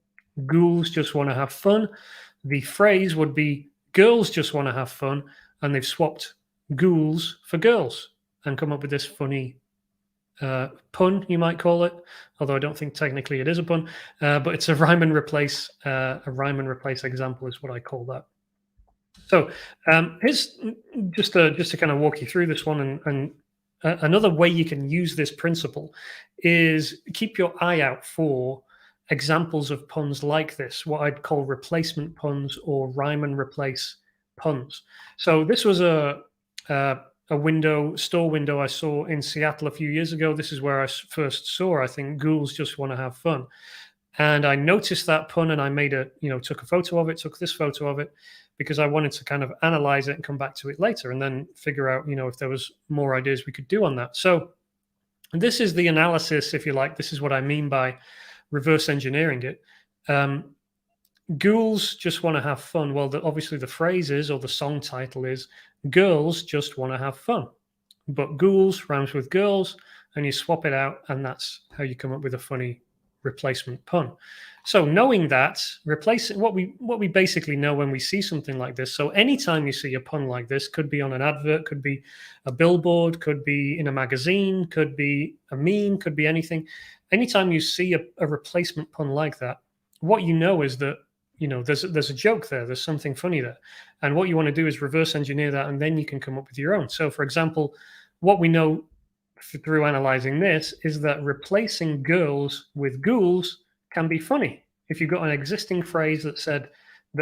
ghouls just want to have fun. The phrase would be girls just want to have fun. And they've swapped ghouls for girls and come up with this funny pun, you might call it, although I don't think technically it is a pun, but it's a rhyme and replace example is what I call that. So here's just to kind of walk you through this one, and another way you can use this principle is keep your eye out for examples of puns like this, what I'd call replacement puns or rhyme and replace puns. So this was a store window I saw in Seattle a few years ago. This is where I first saw, I think, ghouls just want to have fun. And I noticed that pun and I took a photo of it, took this photo of it, because I wanted to kind of analyze it and come back to it later and then figure out, if there was more ideas we could do on that. So this is the analysis, if you like. This is what I mean by reverse engineering it. Ghouls just want to have fun. Well, obviously the phrase is, or the song title is, girls just want to have fun. But ghouls rhymes with girls, and you swap it out, and that's how you come up with a funny replacement pun. So knowing that, replace what we basically know when we see something like this. So anytime you see a pun like this, could be on an advert, could be a billboard, could be in a magazine, could be a meme, could be anything. Anytime you see a replacement pun like that, what you know is that there's a joke there, there's something funny there. And what you want to do is reverse engineer that, and then you can come up with your own. So for example, what we know through analyzing this is that replacing girls with ghouls can be funny. If you've got an existing phrase that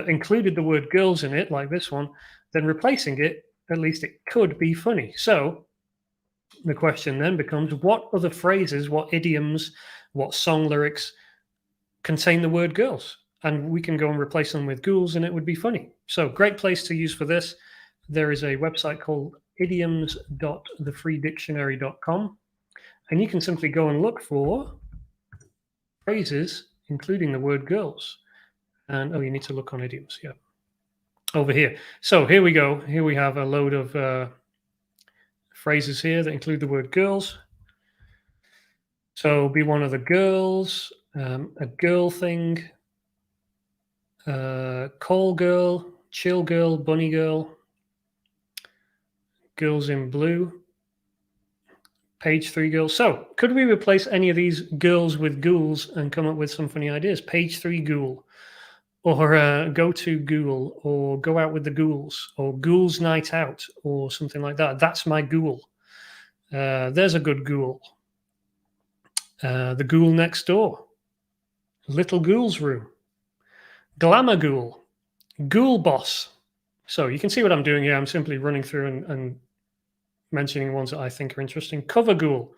included the word girls in it, like this one, then replacing it, at least it could be funny. So the question then becomes, what other phrases, what idioms, what song lyrics contain the word girls? And we can go and replace them with ghouls and it would be funny. So great place to use for this. There is a website called idioms.thefreedictionary.com. And you can simply go and look for phrases including the word girls. And you need to look on idioms, yeah. Over here. So here we go. Here we have a load of phrases here that include the word girls. So be one of the girls, a girl thing, call girl, chill girl, bunny girl, girls in blue, page 3 girls. So could we replace any of these girls with ghouls and come up with some funny ideas? Page 3 ghoul, or go to ghoul, or go out with the ghouls, or ghouls night out, or something like that. That's my ghoul. There's a good ghoul. The ghoul next door, little ghoul's room, glamour ghoul, ghoul boss. So you can see what I'm doing here. I'm simply running through and mentioning ones that I think are interesting. Cover ghoul,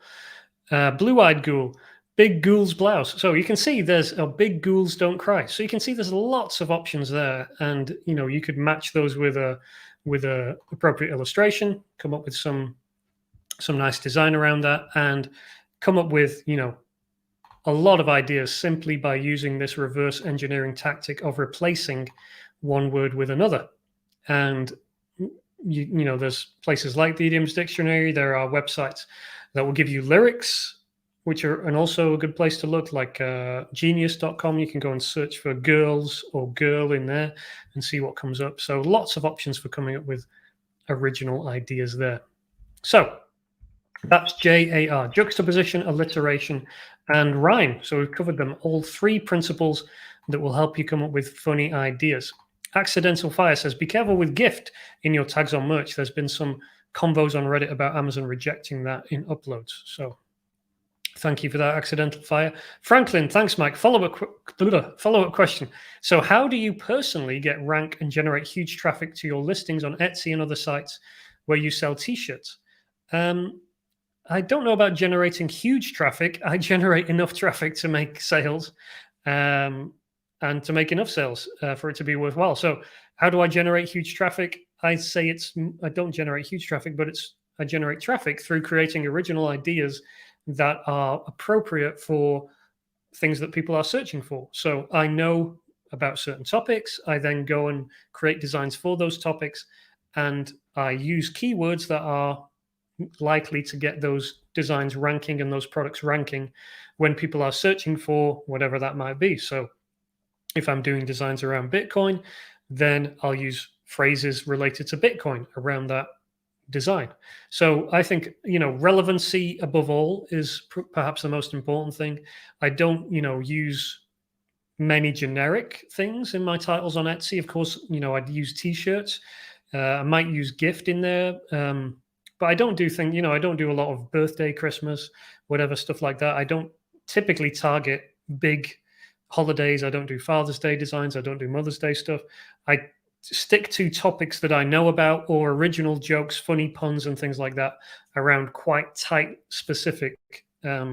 blue-eyed ghoul, Big Ghoul's blouse. So you can see there's a Big Ghouls Don't Cry. So you can see there's lots of options there, and you could match those with a appropriate illustration, come up with some nice design around that, and come up with a lot of ideas simply by using this reverse engineering tactic of replacing one word with another. And there's places like the Idioms Dictionary. There are websites that will give you lyrics, which are and also a good place to look, like genius.com. You can go and search for girls or girl in there and see what comes up. So lots of options for coming up with original ideas there. So that's JAR, juxtaposition, alliteration, and rhyme. So we've covered them, all three principles that will help you come up with funny ideas. Accidental Fire says, be careful with gift in your tags on merch. There's been some convos on Reddit about Amazon rejecting that in uploads. So thank you for that, Accidental Fire. Franklin, thanks, Mike. Follow-up question. So how do you personally get rank and generate huge traffic to your listings on Etsy and other sites where you sell t-shirts? I don't know about generating huge traffic. I generate enough traffic to make sales and to make enough sales for it to be worthwhile. So how do I generate huge traffic? I say I don't generate huge traffic, but I generate traffic through creating original ideas that are appropriate for things that people are searching for. So I know about certain topics. I then go and create designs for those topics, and I use keywords that are likely to get those designs ranking and those products ranking when people are searching for whatever that might be. So if I'm doing designs around Bitcoin, then I'll use phrases related to Bitcoin around that design. So I think, relevancy above all is perhaps the most important thing. I don't, use many generic things in my titles on Etsy. Of course, I'd use t-shirts. I might use gift in there. But I don't do I don't do a lot of birthday, Christmas, whatever, stuff like that. I don't typically target big holidays. I don't do Father's Day designs. I don't do Mother's Day stuff. I stick to topics that I know about, or original jokes, funny puns, and things like that around quite tight, specific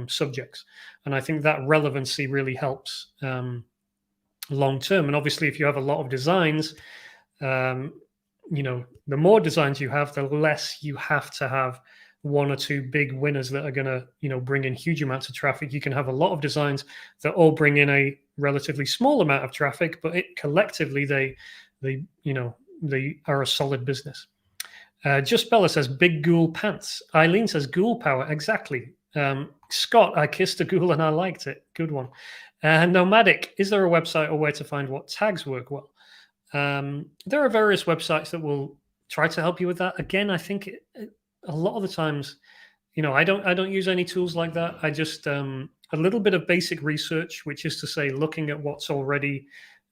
subjects. And I think that relevancy really helps long term. And obviously, if you have a lot of designs, the more designs you have, the less you have to have one or two big winners that are going to, bring in huge amounts of traffic. You can have a lot of designs that all bring in a relatively small amount of traffic, but collectively they are a solid business. Just Bella says, big ghoul pants. Eileen says, ghoul power. Exactly. Scott, I kissed a ghoul and I liked it. Good one. Nomadic, is there a website or where to find what tags work well? There are various websites that will try to help you with that. Again, I think a lot of the times, I don't use any tools like that. I just a little bit of basic research, which is to say, looking at what's already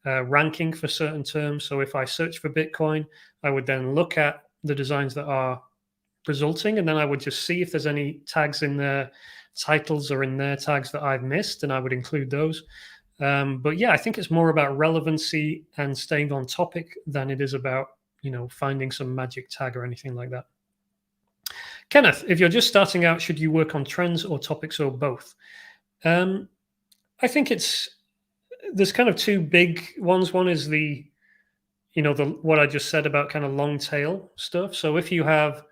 ranking for certain terms. So if I search for Bitcoin, I would then look at the designs that are resulting, and then I would just see if there's any tags in their titles or in their tags that I've missed, and I would include those. But yeah, I think it's more about relevancy and staying on topic than it is about, finding some magic tag or anything like that. Kenneth, if you're just starting out, should you work on trends or topics or both? I think there's kind of two big ones. One is what I just said about kind of long tail stuff. So if you have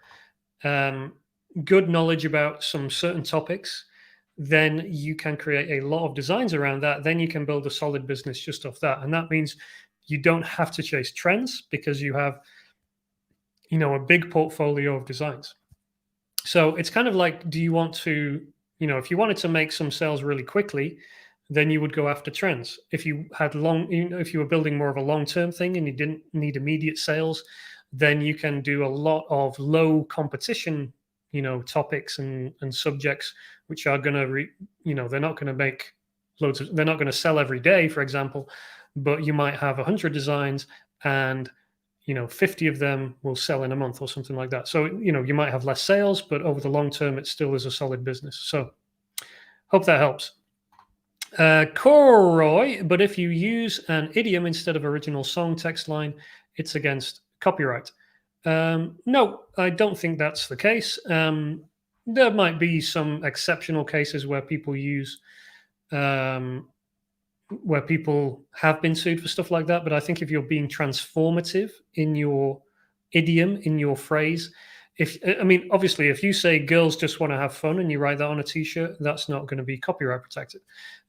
good knowledge about some certain topics, then you can create a lot of designs around that. Then you can build a solid business just off that. And that means you don't have to chase trends because you have, a big portfolio of designs. So it's kind of like, do you want to, if you wanted to make some sales really quickly, then you would go after trends. If you had if you were building more of a long-term thing and you didn't need immediate sales, then you can do a lot of low competition, topics and subjects, which are going to, they're not going to make they're not going to sell every day, for example, but you might have 100 designs and, 50 of them will sell in a month or something like that. So, you might have less sales, but over the long term, it still is a solid business. So hope that helps. Coroy, but if you use an idiom instead of original song text line, it's against copyright. No, I don't think that's the case. There might be some exceptional cases where people use where people have been sued for stuff like that. But I think if you're being transformative in your idiom, in your phrase, obviously, if you say girls just want to have fun and you write that on a t-shirt, that's not going to be copyright protected.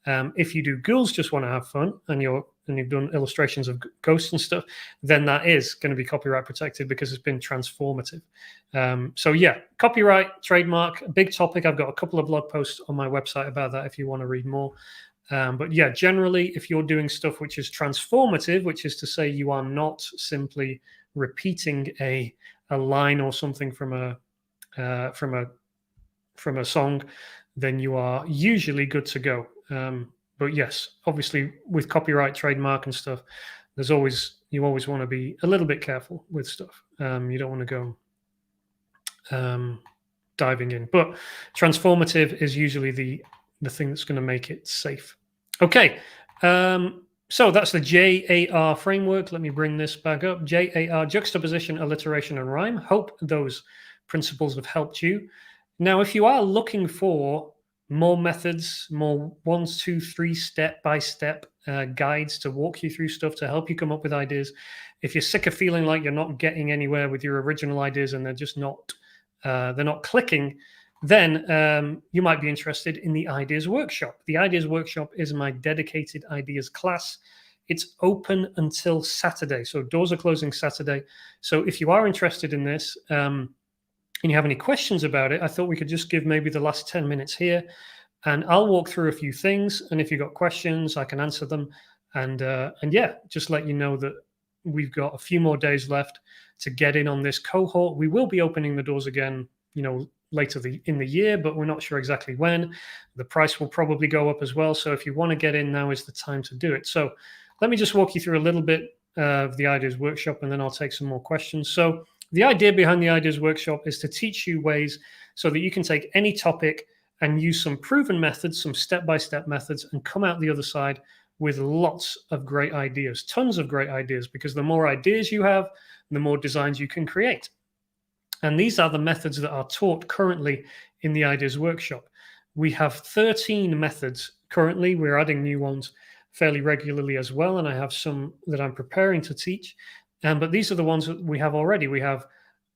If you do girls just want to have fun and you've done illustrations of ghosts and stuff, then that is going to be copyright protected because it's been transformative. So yeah, copyright, trademark, a big topic. I've got a couple of blog posts on my website about that if you want to read more. But yeah, generally, if you're doing stuff which is transformative, which is to say you are not simply repeating a line or something from a song, then you are usually good to go. But yes, obviously with copyright, trademark and stuff, you always want to be a little bit careful with stuff. You don't want to go diving in. But transformative is usually the thing that's going to make it safe. Okay. So that's the JAR framework. Let me bring this back up. JAR, juxtaposition, alliteration, and rhyme. Hope those principles have helped you. Now, if you are looking for more methods, more 1, 2, 3 step-by-step guides to walk you through stuff, to help you come up with ideas, if you're sick of feeling like you're not getting anywhere with your original ideas and they're just not clicking, then you might be interested in the Ideas Workshop. The Ideas Workshop is my dedicated ideas class. It's open until Saturday. So doors are closing Saturday. So if you are interested in this and you have any questions about it, I thought we could just give maybe the last 10 minutes here and I'll walk through a few things. And if you've got questions, I can answer them. And yeah, just let you know that we've got a few more days left to get in on this cohort. We will be opening the doors again, later in the year, but we're not sure exactly when. The price will probably go up as well. So if you want to get in, now is the time to do it. So let me just walk you through a little bit of the Ideas Workshop, and then I'll take some more questions. So the idea behind the Ideas Workshop is to teach you ways so that you can take any topic and use some proven methods, some step-by-step methods, and come out the other side with lots of great ideas, tons of great ideas, because the more ideas you have, the more designs you can create. And these are the methods that are taught currently in the Ideas Workshop. We have 13 methods currently. We're adding new ones fairly regularly as well, and I have some that I'm preparing to teach. But these are the ones that we have already. We have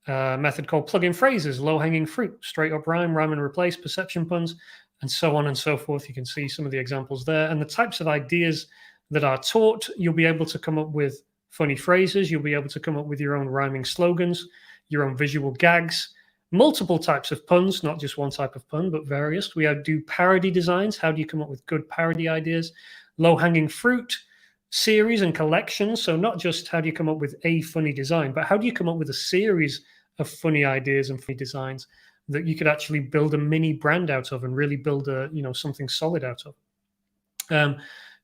a method called plug-in phrases, low-hanging fruit, straight-up rhyme, rhyme and replace, perception puns, and so on and so forth. You can see some of the examples there. And the types of ideas that are taught, you'll be able to come up with funny phrases. You'll be able to come up with your own rhyming slogans, your own visual gags, multiple types of puns, not just one type of pun, but various. We do parody designs. How do you come up with good parody ideas? Low-hanging fruit, series and collections. So not just how do you come up with a funny design, but how do you come up with a series of funny ideas and funny designs that you could actually build a mini brand out of and really build something solid out of.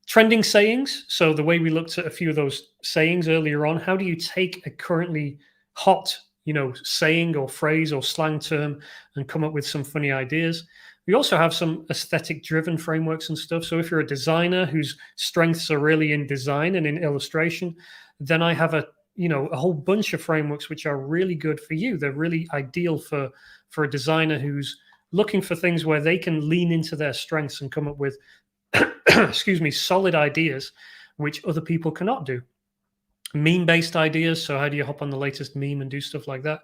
Trending sayings. So the way we looked at a few of those sayings earlier on, how do you take a currently hot saying or phrase or slang term and come up with some funny ideas? We also have some aesthetic driven frameworks and stuff. So if you're a designer whose strengths are really in design and in illustration, then I have a whole bunch of frameworks which are really good for you. They're really ideal for a designer who's looking for things where they can lean into their strengths and come up with solid ideas which other people cannot do. Meme-based ideas. So how do you hop on the latest meme and do stuff like that?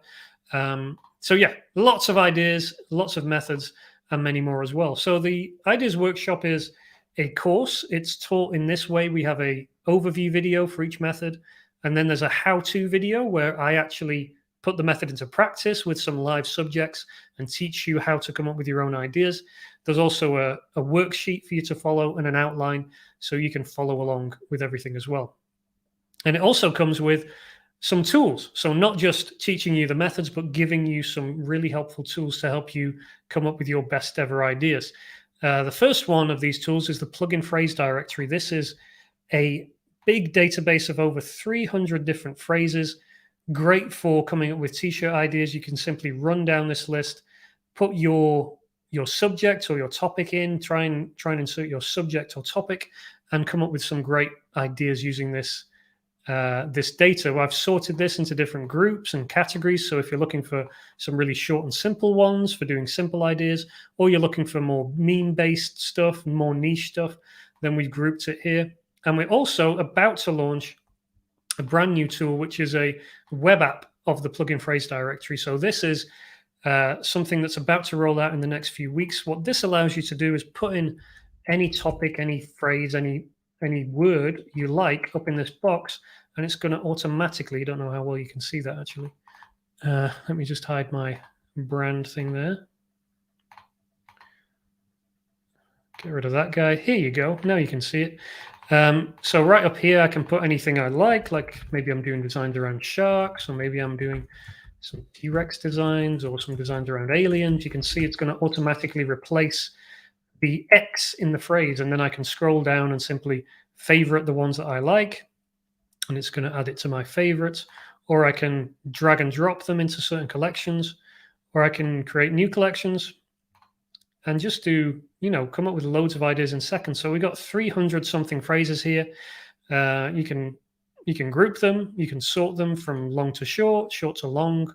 So yeah, lots of ideas, lots of methods, and many more as well. So the Ideas Workshop is a course. It's taught in this way. We have a overview video for each method, and then there's a how-to video where I actually put the method into practice with some live subjects and teach you how to come up with your own ideas. There's also a worksheet for you to follow and an outline so you can follow along with everything as well. And it also comes with some tools. So not just teaching you the methods, but giving you some really helpful tools to help you come up with your best ever ideas. The first one of these tools is the plugin phrase directory. This is a big database of over 300 different phrases. Great for coming up with t-shirt ideas. You can simply run down this list, put your subject or your topic in, try and insert your subject or topic, and come up with some great ideas using this this data. I've sorted this into different groups and categories. So if you're looking for some really short and simple ones for doing simple ideas, or you're looking for more meme-based stuff, more niche stuff, then we've grouped it here. And we're also about to launch a brand new tool, which is a web app of the plugin phrase directory. So this is something that's about to roll out in the next few weeks. What this allows you to do is put in any topic, any phrase, any word you like up in this box, and it's going to automatically, I don't know how well you can see that actually. Let me just hide my brand thing there. Get rid of that guy. Here you go. Now you can see it. So right up here, I can put anything I like maybe I'm doing designs around sharks, or maybe I'm doing some T-Rex designs or some designs around aliens. You can see it's going to automatically replace the X in the phrase, and then I can scroll down and simply favorite the ones that I like, and it's going to add it to my favorites, or I can drag and drop them into certain collections, or I can create new collections and just do, come up with loads of ideas in seconds. So we got 300 something phrases here. You can group them, you can sort them from long to short, short to long,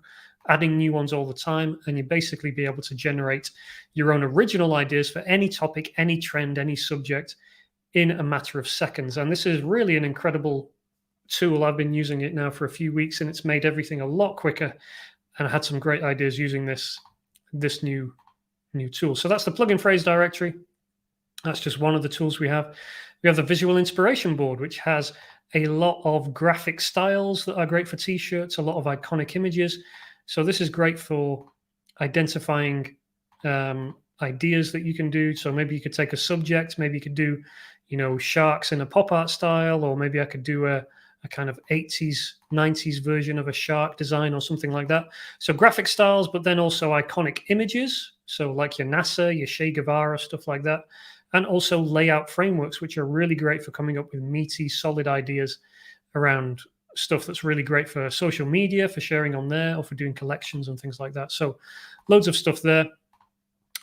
adding new ones all the time, and you basically be able to generate your own original ideas for any topic, any trend, any subject in a matter of seconds. And this is really an incredible tool. I've been using it now for a few weeks, and it's made everything a lot quicker, and I had some great ideas using this new tool. So that's the plugin phrase directory. That's just one of the tools we have. We have the visual inspiration board, which has a lot of graphic styles that are great for t-shirts, a lot of iconic images. So this is great for identifying ideas that you can do. So maybe you could take a subject, maybe you could do, sharks in a pop art style, or maybe I could do a kind of 80s, 90s version of a shark design or something like that. So graphic styles, but then also iconic images. So like your NASA, your Che Guevara, stuff like that. And also layout frameworks, which are really great for coming up with meaty, solid ideas around stuff that's really great for social media, for sharing on there, or for doing collections and things like that. So loads of stuff there.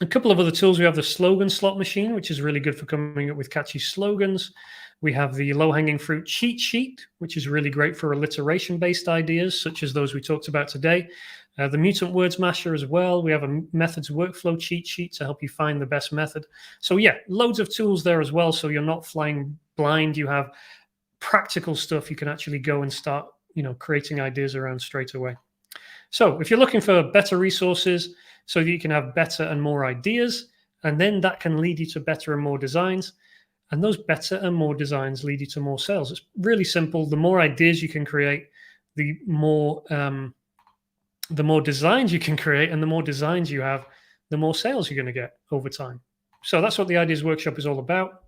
A couple of other tools. We have the slogan slot machine, which is really good for coming up with catchy slogans. We have the low-hanging fruit cheat sheet, which is really great for alliteration-based ideas, such as those we talked about today. The mutant words masher as well. We have a methods workflow cheat sheet to help you find the best method. So yeah, loads of tools there as well. So you're not flying blind. You have practical stuff you can actually go and start, creating ideas around straight away. So if you're looking for better resources so that you can have better and more ideas, and then that can lead you to better and more designs, and those better and more designs lead you to more sales. It's really simple. The more ideas you can create, the more designs you can create, and the more designs you have, the more sales you're going to get over time. So that's what the Ideas Workshop is all about.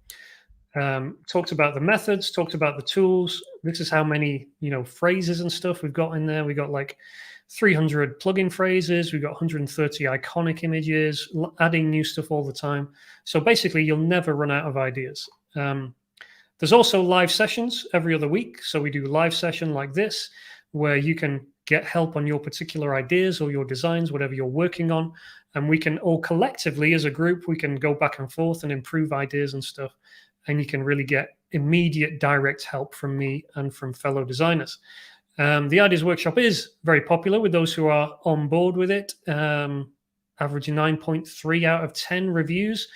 Talked about the methods, talked about the tools. This is how many, phrases and stuff we've got in there. We got like 300 plugin phrases. We've got 130 iconic images, adding new stuff all the time. So basically, you'll never run out of ideas. There's also live sessions every other week. So we do a live session like this, where you can get help on your particular ideas or your designs, whatever you're working on. And we can all collectively, as a group, we can go back and forth and improve ideas and stuff. And you can really get immediate direct help from me and from fellow designers. The Ideas Workshop is very popular with those who are on board with it, averaging 9.3 out of 10 reviews.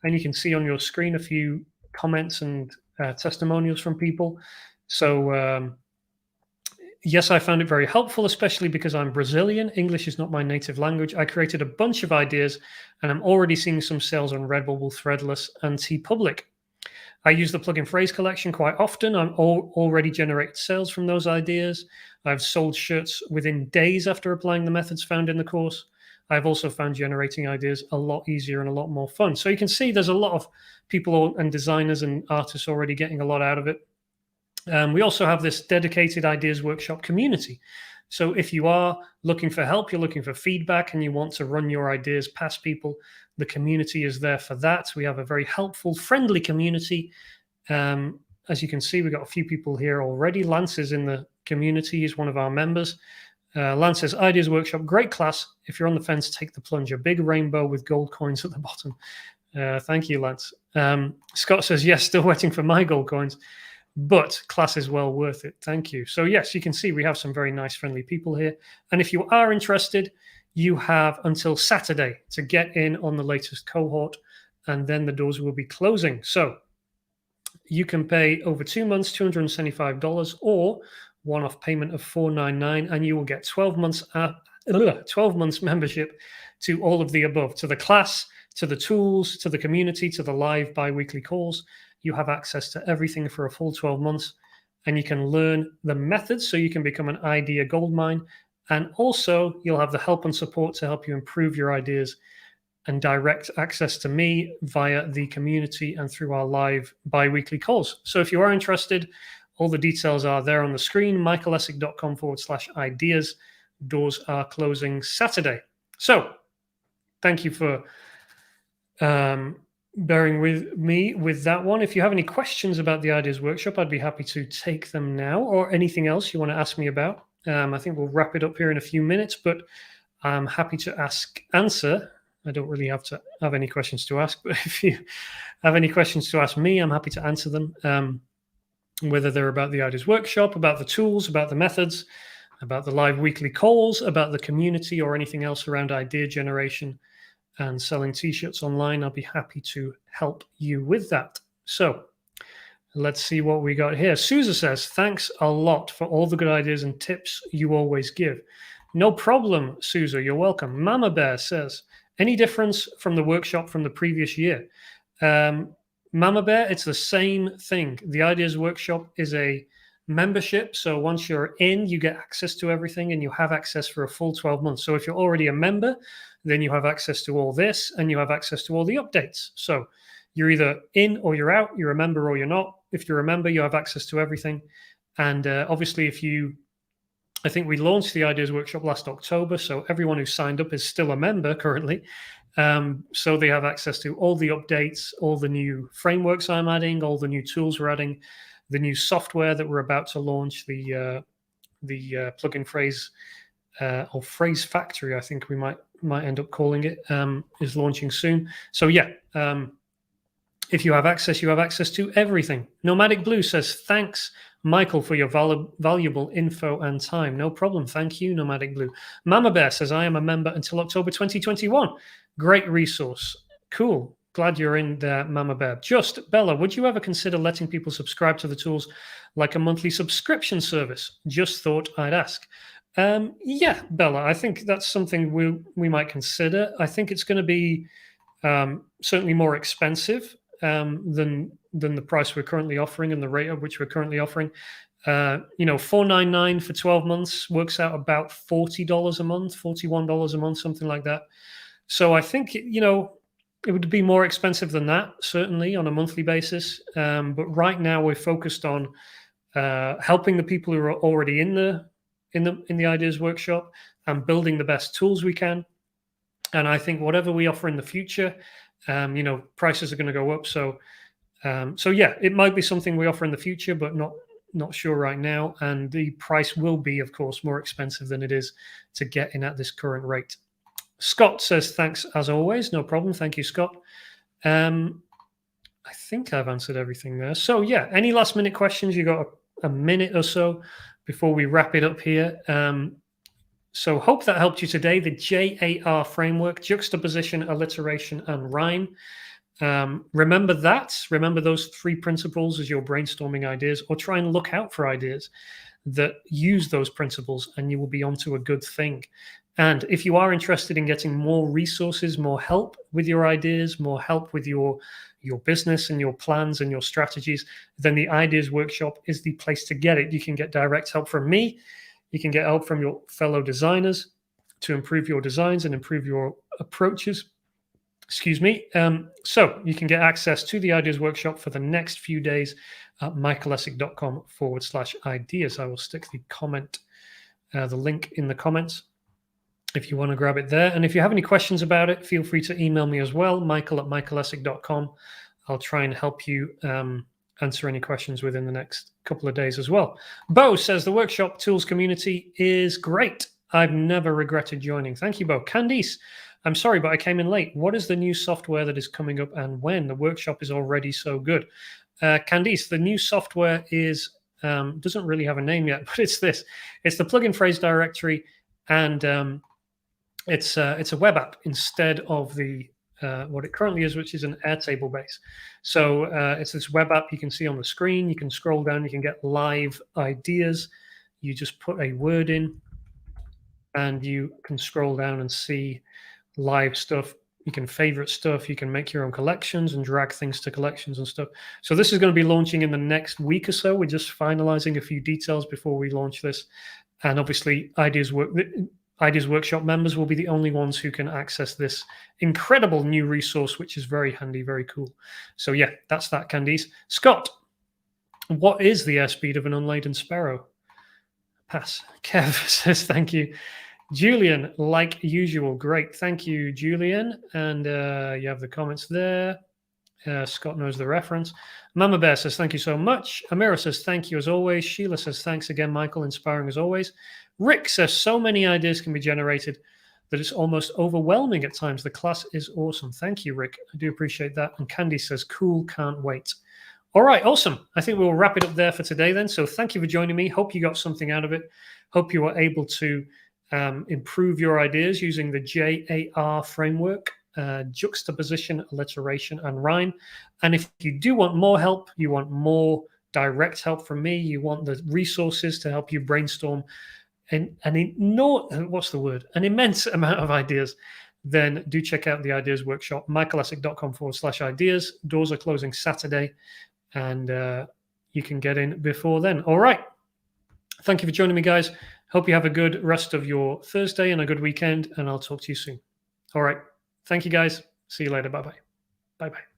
And you can see on your screen a few comments and testimonials from people. So yes, I found it very helpful, especially because I'm Brazilian. English is not my native language. I created a bunch of ideas, and I'm already seeing some sales on Redbubble, Threadless, and TeePublic. I use the plugin phrase collection quite often. I'm already generated sales from those ideas. I've sold shirts within days after applying the methods found in the course. I've also found generating ideas a lot easier and a lot more fun. So you can see there's a lot of people and designers and artists already getting a lot out of it. We also have this dedicated Ideas Workshop community. So if you are looking for help, you're looking for feedback, and you want to run your ideas past people, the community is there for that. We have a very helpful, friendly community. As you can see, we've got a few people here already. Lance is in the community. He's one of our members. Lance says, Ideas Workshop, great class. If you're on the fence, take the plunge. A big rainbow with gold coins at the bottom. Thank you, Lance. Scott says, yes, still waiting for my gold coins. but class is well worth it. Thank you. So yes, you can see we have some very nice, friendly people here. And if you are interested, you have until Saturday to get in on the latest cohort, and then the doors will be closing. So you can pay over 2 months, $275, or one-off payment of $499, and you will get 12 months membership to all of the above, to the class, to the tools, to the community, to the live bi-weekly calls. You have access to everything for a full 12 months, and you can learn the methods so you can become an idea goldmine. And also, you'll have the help and support to help you improve your ideas, and direct access to me via the community and through our live bi-weekly calls. So if you are interested, all the details are there on the screen, michaelessick.com/ideas. Doors are closing Saturday. So thank you for bearing with me with that one. If you have any questions about the Ideas Workshop, I'd be happy to take them now, or anything else you want to ask me about. I think we'll wrap it up here in a few minutes, but I'm happy to answer. I don't really have to have any questions to ask, but if you have any questions to ask me, I'm happy to answer them, whether they're about the Ideas Workshop, about the tools, about the methods, about the live weekly calls, about the community, or anything else around idea generation and selling t-shirts online. I'll be happy to help you with that. So let's see what we got here. Susa says, thanks a lot for all the good ideas and tips you always give. No problem, Susa, you're welcome. Mama Bear says, any difference from the workshop from the previous year? Mama Bear, it's the same thing. The Ideas Workshop is a membership. So once you're in, you get access to everything, and you have access for a full 12 months. So if you're already a member, then you have access to all this, and you have access to all the updates. So you're either in or you're out, you're a member or you're not. If you're a member, you have access to everything. And obviously, I think we launched the Ideas Workshop last October, so everyone who signed up is still a member currently. So they have access to all the updates, all the new frameworks I'm adding, all the new tools we're adding, the new software that we're about to launch, the plugin phrase or phrase factory, I think we might end up calling it, is launching soon. So yeah, if you have access to everything. Nomadic Blue says, thanks, Michael, for your valuable info and time. No problem. Thank you, Nomadic Blue. Mama Bear says, I am a member until October 2021. Great resource. Cool. Glad you're in there, Mama Bear. Just, Bella, would you ever consider letting people subscribe to the tools like a monthly subscription service? Just thought I'd ask. Yeah, Bella, I think that's something we might consider. I think it's going to be certainly more expensive than the price we're currently offering and the rate at which we're currently offering. $4.99 for 12 months works out about $40 a month, $41 a month, something like that. So I think, it would be more expensive than that, certainly on a monthly basis. But right now we're focused on helping the people who are already in the Ideas Workshop and building the best tools we can. And I think whatever we offer in the future, prices are going to go up. So yeah, it might be something we offer in the future, but not sure right now. And the price will be, of course, more expensive than it is to get in at this current rate. Scott says, thanks as always. No problem. Thank you, Scott. I think I've answered everything there. So yeah, any last minute questions? You got a minute or so before we wrap it up here. So hope that helped you today. The JAR framework, juxtaposition, alliteration, and rhyme. Remember those 3 principles as you're brainstorming ideas, or try and look out for ideas that use those principles, and you will be onto a good thing. And if you are interested in getting more resources, more help with your ideas, more help with your business and your plans and your strategies, then the Ideas Workshop is the place to get it. You can get direct help from me. You can get help from your fellow designers to improve your designs and improve your approaches. Excuse me. So you can get access to the Ideas Workshop for the next few days at michaelessick.com/ideas. I will stick the link in the comments if you want to grab it there. And if you have any questions about it, feel free to email me as well, michael@michaelessick.com. I'll try and help you answer any questions within the next couple of days as well. Bo says, the workshop tools community is great. I've never regretted joining. Thank you, Bo. Candice, I'm sorry, but I came in late. What is the new software that is coming up and when? The workshop is already so good. Candice, the new software is doesn't really have a name yet, but it's this. It's the plugin phrase directory, and it's a web app instead of the what it currently is, which is an Airtable base. So it's this web app you can see on the screen. You can scroll down. You can get live ideas. You just put a word in, and you can scroll down and see live stuff. You can favorite stuff. You can make your own collections and drag things to collections and stuff. So this is going to be launching in the next week or so. We're just finalizing a few details before we launch this. And obviously, Ideas Workshop members will be the only ones who can access this incredible new resource, which is very handy, very cool. So yeah, that's that, Candice. Scott, what is the airspeed of an unladen sparrow? Pass. Kev says thank you. Julian, like usual, great. Thank you, Julian. And you have the comments there. Scott knows the reference. Mama Bear says thank you so much. Amira says thank you as always. Sheila says thanks again, Michael. Inspiring as always. Rick says so many ideas can be generated that it's almost overwhelming at times. The class is awesome. Thank you, Rick. I do appreciate that. And Candy says cool, can't wait. All right, awesome. I think we'll wrap it up there for today then. So thank you for joining me. Hope you got something out of it. Hope you were able to improve your ideas using the JAR framework, juxtaposition, alliteration, and rhyme. And if you do want more help, you want more direct help from me, you want the resources to help you brainstorm an immense amount of ideas, then do check out the Ideas Workshop, michaelessick.com/ideas. Doors are closing Saturday, and you can get in before then. All right. Thank you for joining me, guys. Hope you have a good rest of your Thursday and a good weekend, and I'll talk to you soon. All right. Thank you, guys. See you later. Bye-bye. Bye-bye.